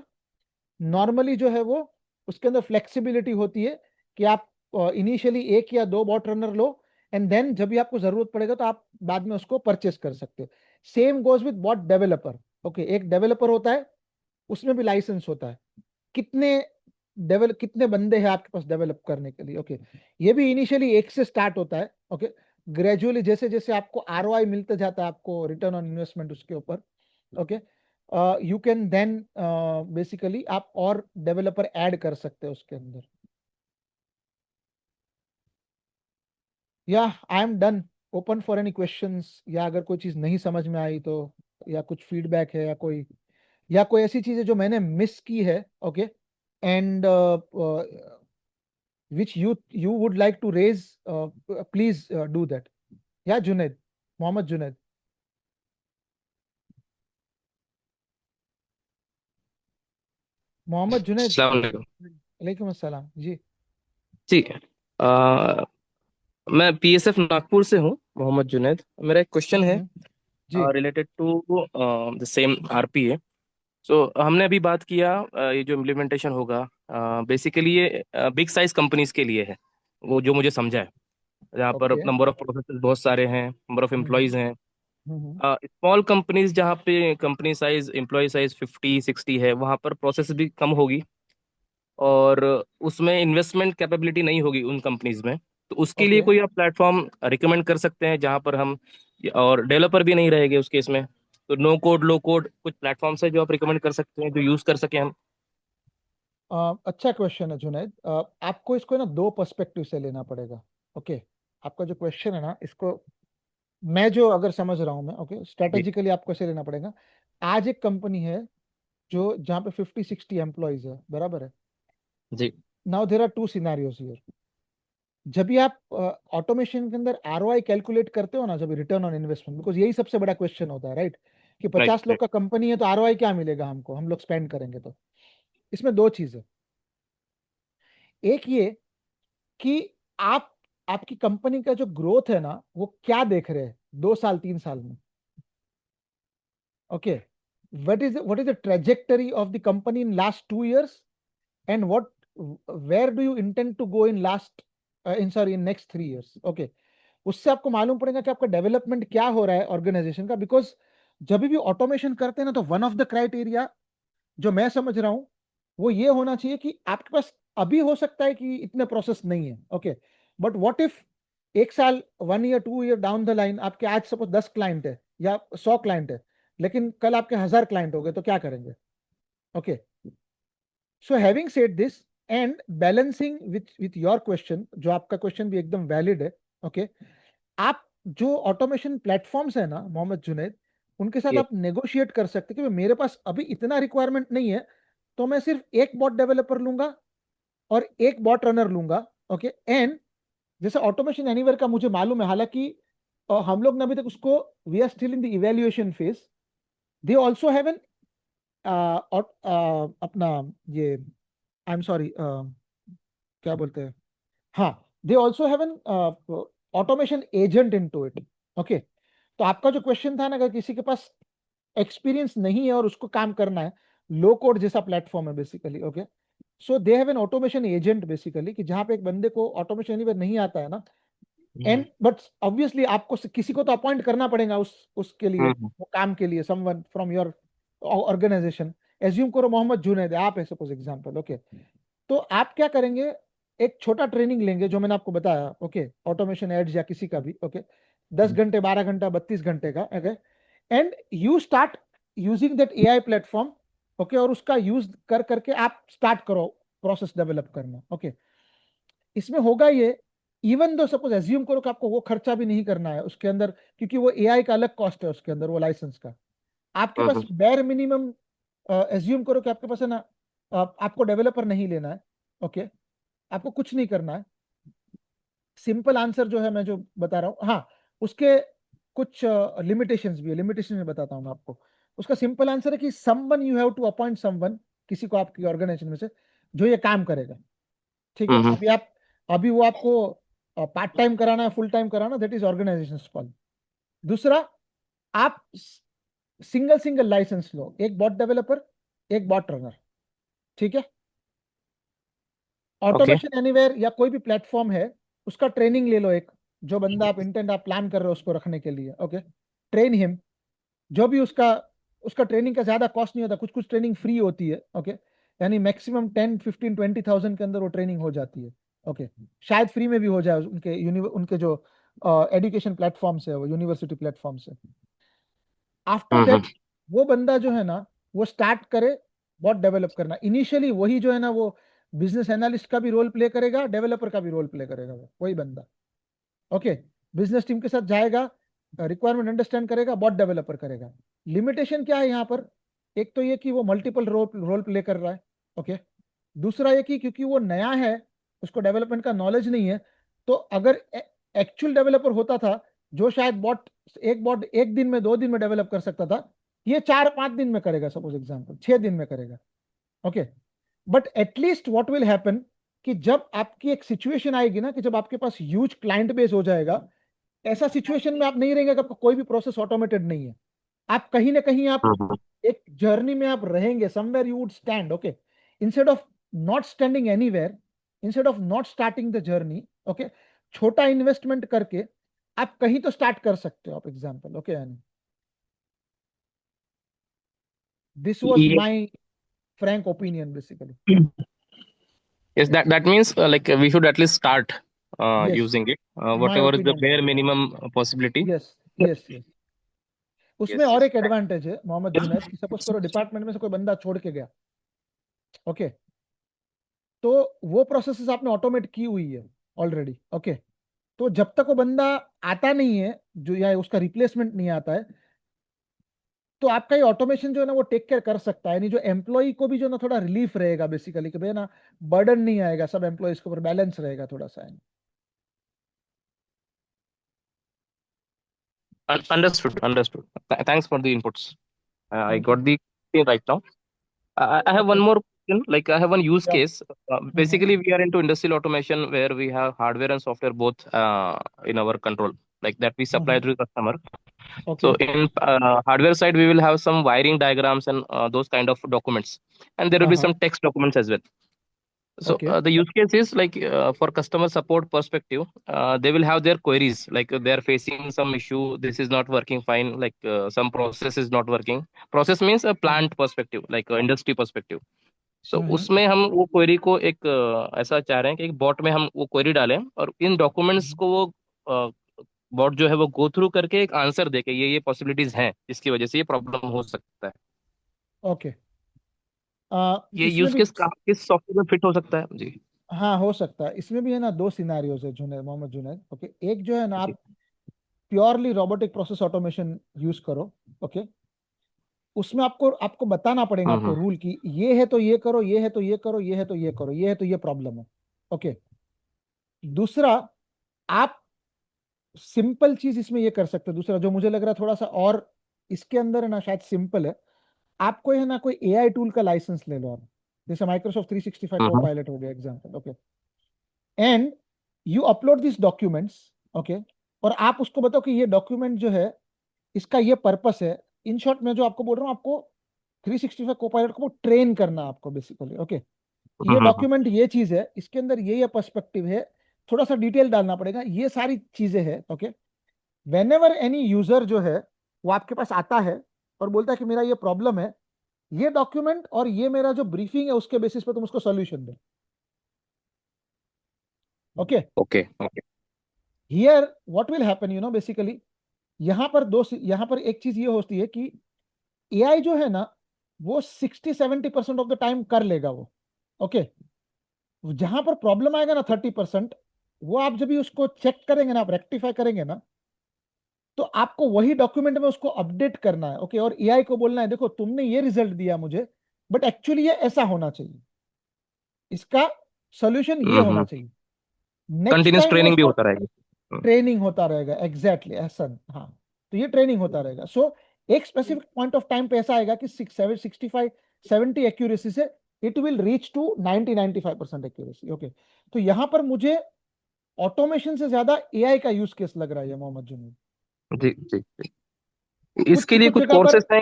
Normally जो है वो उसके अंदर फ्लेक्सिबिलिटी होती है कि आप इनिशियली 1 या 2 बॉट रनर लो, एंड देन जब भी आपको जरूरत पड़ेगा तो आप बाद में उसको परचेस कर सकते हो. Same goes with bot developer. Okay, एक डेवलपर होता है, उसमें भी लाइसेंस होता है. कितने बंदे हैं आपके पास डेवलप करने के लिए. ओके, ये भी इनिशियली 1 से स्टार्ट होता है. ओके, ग्रेजुअली जैसे जैसे आपको आरओआई मिलता जाता है, आपको रिटर्न ऑन इन्वेस्टमेंट उसके ऊपर, okay, you can then basically आप और डेवलपर ऐड कर सकते हैं उसके अंदर. या I am done, open for any questions, या अगर कोई चीज नहीं समझ में आई तो, या कुछ फीडबैक है, या कोई ऐसी चीज है जो मैंने मिस की है. Okay, and which you would like to raise, please do that. Yeah, Junaid, Mohammed Junaid. Mohammed Junaid. अस्सलाम वालेकुम। वालेकुम अस्सलाम जी. ठीक है। मैं पीएसएफ नागपुर से हूँ, मोहम्मद जुनैद। मेरा एक क्वेश्चन है जी. Related to the same RPA. So हमने अभी बात किया ये जो इम्प्लीमेंटेशन होगा बेसिकली ये बिग साइज कंपनीज के लिए है, वो जो मुझे समझा है, जहाँ पर ओके. नंबर ऑफ प्रोसेस बहुत सारे हैं, नंबर ऑफ एम्प्लॉयज हैं। हम्म. स्मॉल कंपनीज जहाँ पे कंपनी साइज एम्प्लॉय साइज 50-60 है, वहाँ पर प्रोसेस भी कम होगी और उसमें इन्वेस्टमेंट कैपेबिलिटी नहीं होगी उन कंपनीज में। तो उसके लिए ओके. कोई आप प्लेटफॉर्म रिकमेंड कर सकते हैं जहाँ पर हम, और डेवलपर भी नहीं रहेंगे उस केस में, तो नो कोड लो कोड कुछ प्लेटफॉर्म्स है जो आप रिकमेंड कर सकते हैं जो यूज कर सके हम? अच्छा क्वेश्चन है जुनैद. आपको इसको ना 2 पर्सपेक्टिव से लेना पड़ेगा. ओके, आपका जो क्वेश्चन है ना, इसको मैं जो अगर समझ रहा हूँ मैं, ओके, जी स्ट्रेटेजिकली आपको ऐसे लेना पड़ेगा. आज एक कंपनी है जो जहाँ पे 50-60 एम्प्लॉयज है, बराबर है. जी now there are 2 scenarios here. जब भी आप ऑटोमेशन के अंदर आरओआई कैलकुलेट करते हो ना, जब रिटर्न ऑन इन्वेस्टमेंट, बिकॉज यही सबसे बड़ा क्वेश्चन होता है, राइट, कि राइट 50 लोग राइट। का कंपनी है तो आरओआई क्या मिलेगा हमको, हम लोग स्पेंड करेंगे तो. इसमें 2 चीजें. एक ये कि आप आपकी कंपनी का जो ग्रोथ है ना, वो क्या देख रहे हैं 2 साल 3 साल में. Okay, what is the trajectory of the company in last 2 years, and where do you intend to go in next 3 years. Okay, उससे आपको मालूम पड़ेगा कि आपका डेवलपमेंट क्या हो रहा है ऑर्गेनाइजेशन का. बिकॉज जब भी ऑटोमेशन करते हैं ना, तो वन ऑफ द क्राइटेरिया जो मैं समझ रहा हूं वो ये होना चाहिए कि आपके पास अभी हो सकता है कि इतने प्रोसेस नहीं है. ओके, बट व्हाट इफ 1 साल, 1 year 2 year down the line आपके आज सपोज 10 क्लाइंट है या 100 क्लाइंट है, लेकिन कल आपके 1000 क्लाइंट हो गए, तो क्या करेंगे. Okay, so having said this and balancing with your question, जो आपका क्वेश्चन भी एकदम वैलिड है. ओके, आप जो ऑटोमेशन प्लेटफॉर्म्स है ना मोहम्मद जुनैद, उनके साथ ये आप नेगोशिएट कर सकते हैं कि मेरे पास अभी इतना रिक्वायरमेंट नहीं है, तो मैं सिर्फ एक बॉट डेवलपर लूंगा और एक बॉट रनर लूंगा. ओके, एंड जैसे ऑटोमेशन एनीवेयर का मुझे मालूम है, हालांकि हम लोग ने अभी तक उसको, we are still in the evaluation phase. They also have an अपना ये, आई एम सॉरी, क्या बोलते हैं, हाँ, they also have an automation agent in to it. Okay, तो आपका जो क्वेश्चन था ना, अगर किसी के पास एक्सपीरियंस नहीं है और उसको काम करना है, लो कोड जैसा प्लेटफॉर्म है basically. Okay, so they have an automation agent basically, कि जहां पे एक बंदे को ऑटोमेशन एनीवेयर नहीं आता है ना, एंड बट ऑब्वियसली आपको किसी को तो अपॉइंट करना पड़ेगा उसके लिए, हम्म वो काम के लिए, someone from your organization. Assume करो मोहम्मद जुनैद है, आप है सपोज एग्जांपल. ओके, तो आप क्या करेंगे, एक छोटा ट्रेनिंग लेंगे जो मैंने आपको बताया. ओके, ऑटोमेशन एड्स या किसी का भी. ओके, 10 घंटे, 12 घंटा, 32 घंटे का. Okay, and you start using that AI platform. Okay, और उसका यूज कर करके आप स्टार्ट करो प्रोसेस डेवलप करना. ओके, इसमें होगा ये, इवन दो सपोज एज्यूम करो कि आपको वो खर्चा भी नहीं करना है उसके अंदर, क्योंकि वो एआई का अलग कॉस्ट है उसके अंदर, वो लाइसेंस का. आपके पास बेर मिनिमम, एज्यूम करो कि आपके पास है ना, आपको डेवलपर नहीं लेना है. ओके, आपको कुछ नहीं करना है. सिंपल आंसर जो है मैं जो बता रहा हूँ, हाँ, उसके कुछ लिमिटेशंस भी है. लिमिटेशन में बताता हूँ मैं आपको. उसका सिंपल आंसर है कि someone, you have to appoint someone, किसी को आपकी ऑर्गेनाइजेशन में से जो ये काम करेगा. ठीक है, हम्म अभी वो आपको पार्ट टाइम कराना है, फुल टाइम कराना, दैट इज ऑर्गेनाइजेशन कॉल। दूसरा, आप सिंगल लाइसेंस लो, एक बॉट डेवलपर, एक बॉट रनर, ठीक है। ओके ऑटोमेशन एनीवेयर या कोई भी प्लेटफॉर्म है, उसका ट्रेनिंग ले लो, एक जो बंदा आप इंटेंट आप प्लान कर रहे हो उसको रखने के लिए, ओके, ट्रेन हिम। जो भी उसका उसका ट्रेनिंग का ज्यादा कॉस्ट नहीं होता, कुछ कुछ ट्रेनिंग फ्री होती है, ओके, यानी मैक्सिमम 10, 15, 20,000 के अंदर वो ट्रेनिंग हो जाती है, ओके। शायद फ्री में भी हो जाए उनके जो एजुकेशन प्लेटफॉर्म्स है, वो यूनिवर्सिटी प्लेटफॉर्म्स है। आफ्टर दैट वो बंदा जो है ना, वो स्टार्ट करे बॉट डेवलप करना। इनिशियली वही जो है ना, वो बिजनेस एनालिस्ट का भी रोल प्ले करेगा, डेवलपर का भी रोल प्ले करेगा, वो वही बंदा, ओके। बिजनेस टीम के साथ जाएगा, रिक्वायरमेंट अंडरस्टैंड करेगा, बॉट डेवलपर करेगा। लिमिटेशन क्या है यहाँ पर? एक तो ये कि वो मल्टीपल रोल प्ले कर रहा है, ओके। दूसरा ये कि क्योंकि वो नया है, उसको डेवलपमेंट का नॉलेज नहीं है, तो अगर एक्चुअल डेवलपर होता था जो शायद बॉट एक दिन में 2 दिन में डेवलप कर सकता था, ये 4-5 दिन में करेगा, सपोज एग्जाम्पल 6 दिन में करेगा, okay. But at least what will happen कि जब आपकी एक सिचुएशन आएगी ना, कि जब आपके पास ह्यूज क्लाइंट बेस हो जाएगा, ऐसा सिचुएशन में आप नहीं रहेंगे कि आपका कोई भी प्रोसेस ऑटोमेटेड नहीं है। आप कहीं ना कहीं आप एक जर्नी में आप रहेंगे, somewhere you would stand, okay. Instead of not standing anywhere, instead of not starting the journey, okay, छोटा इन्वेस्टमेंट करके आप कहीं तो स्टार्ट कर सकते हो आप, एग्जाम्पल, ओके। दिस वॉज ये माई frank opinion basically. yes, that means like we should at least start Yes, using it, my whatever is the opinion. bare minimum possibility. Yes. उसमें Yes, और yes. एक advantage है मोहम्मद जुनैद, कि suppose करो department में से कोई बंदा छोड़ के गया, ओके, तो वो प्रोसेसेस आपने ऑटोमेट की हुई है ऑलरेडी, ओके। तो जब तक वो बंदा आता नहीं है, जो या उसका रिप्लेसमेंट नहीं आता है, तो आपका ये ऑटोमेशन जो है ना, वो टेक केयर कर सकता है। यानी जो एम्प्लॉय को भी जो ना थोड़ा रिलीफ रहेगा बेसिकली, कि भाई ना बर्डन नहीं आएगा, सब एम्प्लॉयज के ऊपर बैलेंस रहेगा थोड़ा सा। Understood. Thanks for the inputs. I Thank you. got the thing right now. I have one Okay. more question. Like I have one use Yeah. case. Basically, we are into industrial automation where we have hardware and software both in our control, like that we supply to the customer. So Okay. in hardware side, we will have some wiring diagrams and those kind of documents, and there will be some text documents as well. So Okay. the use case is like for customer support perspective, they will have their queries like they are facing some issue. This is not working fine. Like some process is not working. Process means a plant perspective, like industry perspective. So उसमें हम वो query को एक ऐसा चाह रहे हैं कि एक बॉट में हम वो क्वेरी डालें और इन डॉक्यूमेंट्स को वो बॉट जो है वो गो थ्रू करके एक आंसर दे के ये पॉसिबिलिटीज हैं जिसकी वजह से ये प्रॉब्लम हो सकता है। ओके। ये इसमें यूज भी केस किस सॉफ्टवेयर में फिट हो सकता है जी? हाँ, हो सकता है। इसमें भी है ना 2 सिनेरियोज है जुनैद, मोहम्मद जुनैद, ओके। एक जो है ना, जी। आप purely robotic process automation use करो, ओके। उसमें आपको आपको बताना पड़ेगा, आपको रूल की ये है तो ये करो, ये है तो ये करो, ये है तो ये करो, ये है तो ये प्रॉब्लम है, ओके। दूसरा, आप सिंपल चीज इसमें ये कर सकते हो। दूसरा जो मुझे लग रहा है थोड़ा सा और इसके अंदर है ना, शायद सिंपल है, आपको है ना कोई एआई टूल का लाइसेंस ले लो आप, जैसे माइक्रोसॉफ्ट 365 कोपायलट हो गया example, okay. And you upload this documents, okay, और आप उसको बताओ कि ये डॉक्यूमेंट जो है, इसका ये पर्पस है। इन शॉर्ट में जो आपको बोल रहा हूँ, आपको 365 कोपायलट को ट्रेन करना आपको बेसिकली, ओके। ये डॉक्यूमेंट ये चीज है, इसके अंदर ये पर्सपेक्टिव है, थोड़ा सा डिटेल डालना पड़ेगा, ये सारी चीजें हैं, ओके। वेनेवर एनी यूजर जो है वो आपके पास आता है और बोलता है कि मेरा ये प्रॉब्लम है, ये डॉक्यूमेंट और ये मेरा जो ब्रीफिंग है उसके बेसिस पे तुम उसको सॉल्यूशन दो, okay. Okay here what will happen, basically यहाँ पर एक चीज ये होती है कि एआई जो है ना, वो 60-70% ऑफ द टाइम कर लेगा वो, ओके। जहां पर प्रॉब्लम आएगा ना 30%, वो आप जब भी उसको चेक करेंगे ना, आप रेक्टिफाई करेंगे ना, तो आपको वही डॉक्यूमेंट में उसको अपडेट करना है, ओके। और एआई को बोलना है, देखो तुमने ये रिजल्ट दिया मुझे, बट एक्चुअली ये ऐसा होना चाहिए, इसका सॉल्यूशन ये होना चाहिए। नेक्स्ट कंटिन्यूस टाइम वो ट्रेनिंग भी उसको होता रहेगा। ट्रेनिंग होता रहेगा, एग्जैक्टली एहसन, हाँ। तो ये ट्रेनिंग होता रहेगा। सो एक स्पेसिफिक पॉइंट ऑफ टाइम पे ऐसा आएगा कि 65-70 एक्यूरेसी से it will reach to 90-95% accuracy, okay. तो यहां पर मुझे ऑटोमेशन से ज्यादा एआई का यूज केस लग रहा है ये मोहम्मद जुनैद। जी जी जी। इसके लिए कुछ जगह पर कोर्सेस हैं,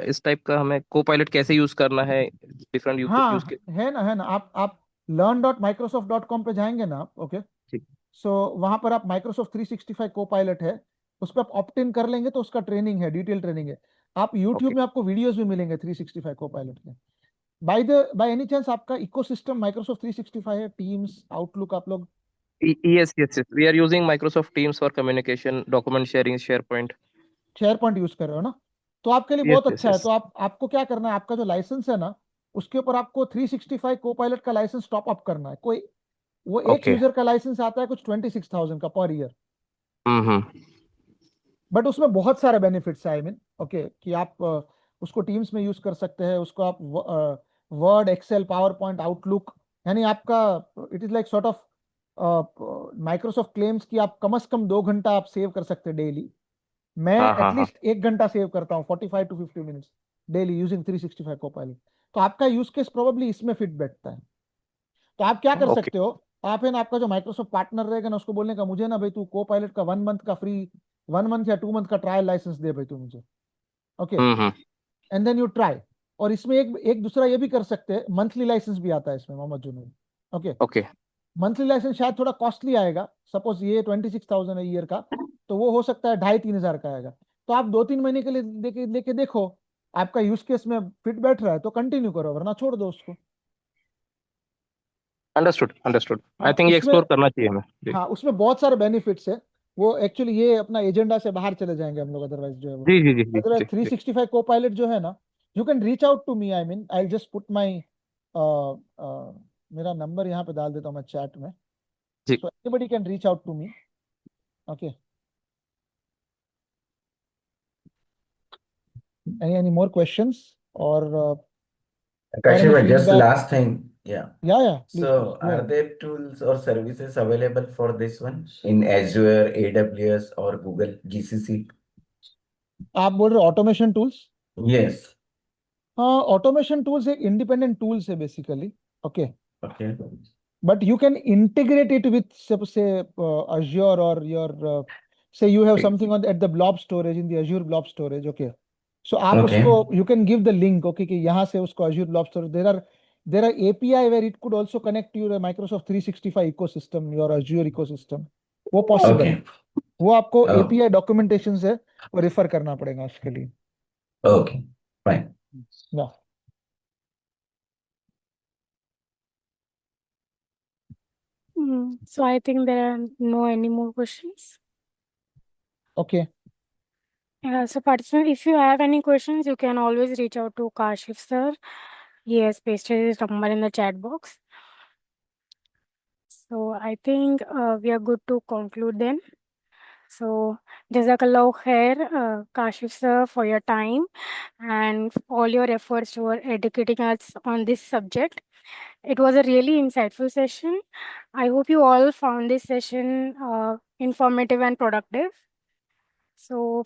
इस टाइप का हमें को पायलट कैसे यूज करना है, डिफरेंट यूज हाँ के। है ना आप learn.microsoft.com पे जाएंगे ना आप, ओके। ठीक। सो वहां पर आप माइक्रोसॉफ्ट 365 को पायलट है, उस पर आप ऑप्ट इन कर लेंगे तो उसका ट्रेनिंग है, डिटेल ट्रेनिंग है। आप यूट्यूब ओके। में आपको वीडियोस भी मिलेंगे 365 को पायलट के। बाय एनी चांस आपका इकोसिस्टम माइक्रोसॉफ्ट 365 है, टीम्स, आउटलुक आप लोग Yes, yes, yes. We are using Microsoft Teams for communication, document sharing, SharePoint. Share point use कर रहे हो ना, तो आपके लिए Yes, बहुत yes, अच्छा है। yes. तो आपको क्या करना है, आपका जो लाइसेंस है ना, उसके ऊपर आपको 365 को पायलट का लाइसेंस टॉप अप करना है। कोई वो एक Okay. यूजर का लाइसेंस आता है कुछ 26,000 का पर ईयर, Mm-hmm. बट उसमें बहुत सारे बेनिफिट्स है। आई मीन ओके, कि आप उसको टीम्स में यूज कर सकते हैं, उसको आप Word, Excel, PowerPoint, Outlook, यानी आपका it is like sort of Microsoft claims कि आप कम से कम 2 घंटा आप सेव कर सकते हैं डेली। मैं हाँ हाँ हाँ। एटलीस्ट 1 घंटा सेव करता हूँ, 45 to 50 मिनट्स डेली यूजिंग 365 को पायलट। तो आपका यूज केस प्रोबेबली इसमें फिट बैठता है। तो आप क्या कर ओके। सकते हो, आप है ना, आपका जो माइक्रोसॉफ्ट पार्टनर रहेगा ना, उसको बोलने का मुझे ना भाई तू को पायलट का 1 मंथ का फ्री, 1 मंथ या 2 मंथ का ट्रायल लाइसेंस दे भाई तू मुझे, okay. Hmm. And then you try. और इसमें एक एक दूसरा ये भी कर सकते हैं, मंथली लाइसेंस भी आता है इसमें मोहम्मद जुनून, ओके। ओके। मंथली लाइसेंस शायद थोड़ा कॉस्टली आएगा, सपोज ये 26,000 है ईयर का, तो वो हो सकता है 2,500-3,000 का आएगा। तो आप 2-3 महीने के लिए लेके देखो, आपका यूज केस में फिट बैठ रहा है तो कंटिन्यू करो, वरना छोड़ दो उसको। Understood understood. आई हाँ थिंक ये उसमें, एक्सप्लोर करना चाहिए हमें। जी हाँ उसमें बहुत सारे बेनिफिट्स है। वो एक्चुअली ये अपना एजेंडा से बाहर चले जाएंगे हम लोग, अदरवाइज जो है वो, G G G G otherwise G three G. Sixty five को पायलट जो है ना, you can reach out to me. I mean I just put my, मेरा नंबर यहाँ पे डाल देता हूँ मैं चैट में, जी। So anybody can reach out to me, okay. Any more questions और any Kashifa, just feedback? last thing. Yeah. या please please So, go are ahead. there tools or services available for this one in Azure, AWS, or Google GCC? आप बोल रहे हो automation tools? Yes. हाँ, automation tools एक independent tools है basically, okay. Okay. But you can integrate it with say Azure or your say you have something on at the blob storage in the Azure blob storage, okay. So आप Okay. उसको you can give the link, okay, कि यहाँ से उसको Azure blob storage, there are API where it could also connect to your Microsoft 365 ecosystem, your Azure ecosystem, वो possible है। Okay. वो आपको Oh, API डॉक्यूमेंटेशन से वो रेफर करना पड़ेगा उसके लिए, okay. Fine. या So I think there are no any more questions. okay. Yeah, so participant, if you have any questions, you can always reach out to Kashif sir. He has pasted his number in the chat box. So I think we are good to conclude then. So Jazakallah khair, Kashif sir, for your time and all your efforts toward educating us on this subject. It was a really insightful session. I hope you all found this session informative and productive. So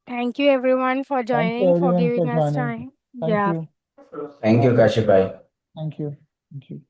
thank you everyone for Thank you joining, for everyone for giving us joining. time. Thank Yeah. you. Thank you, Kashif bhai. Thank you. Thank you.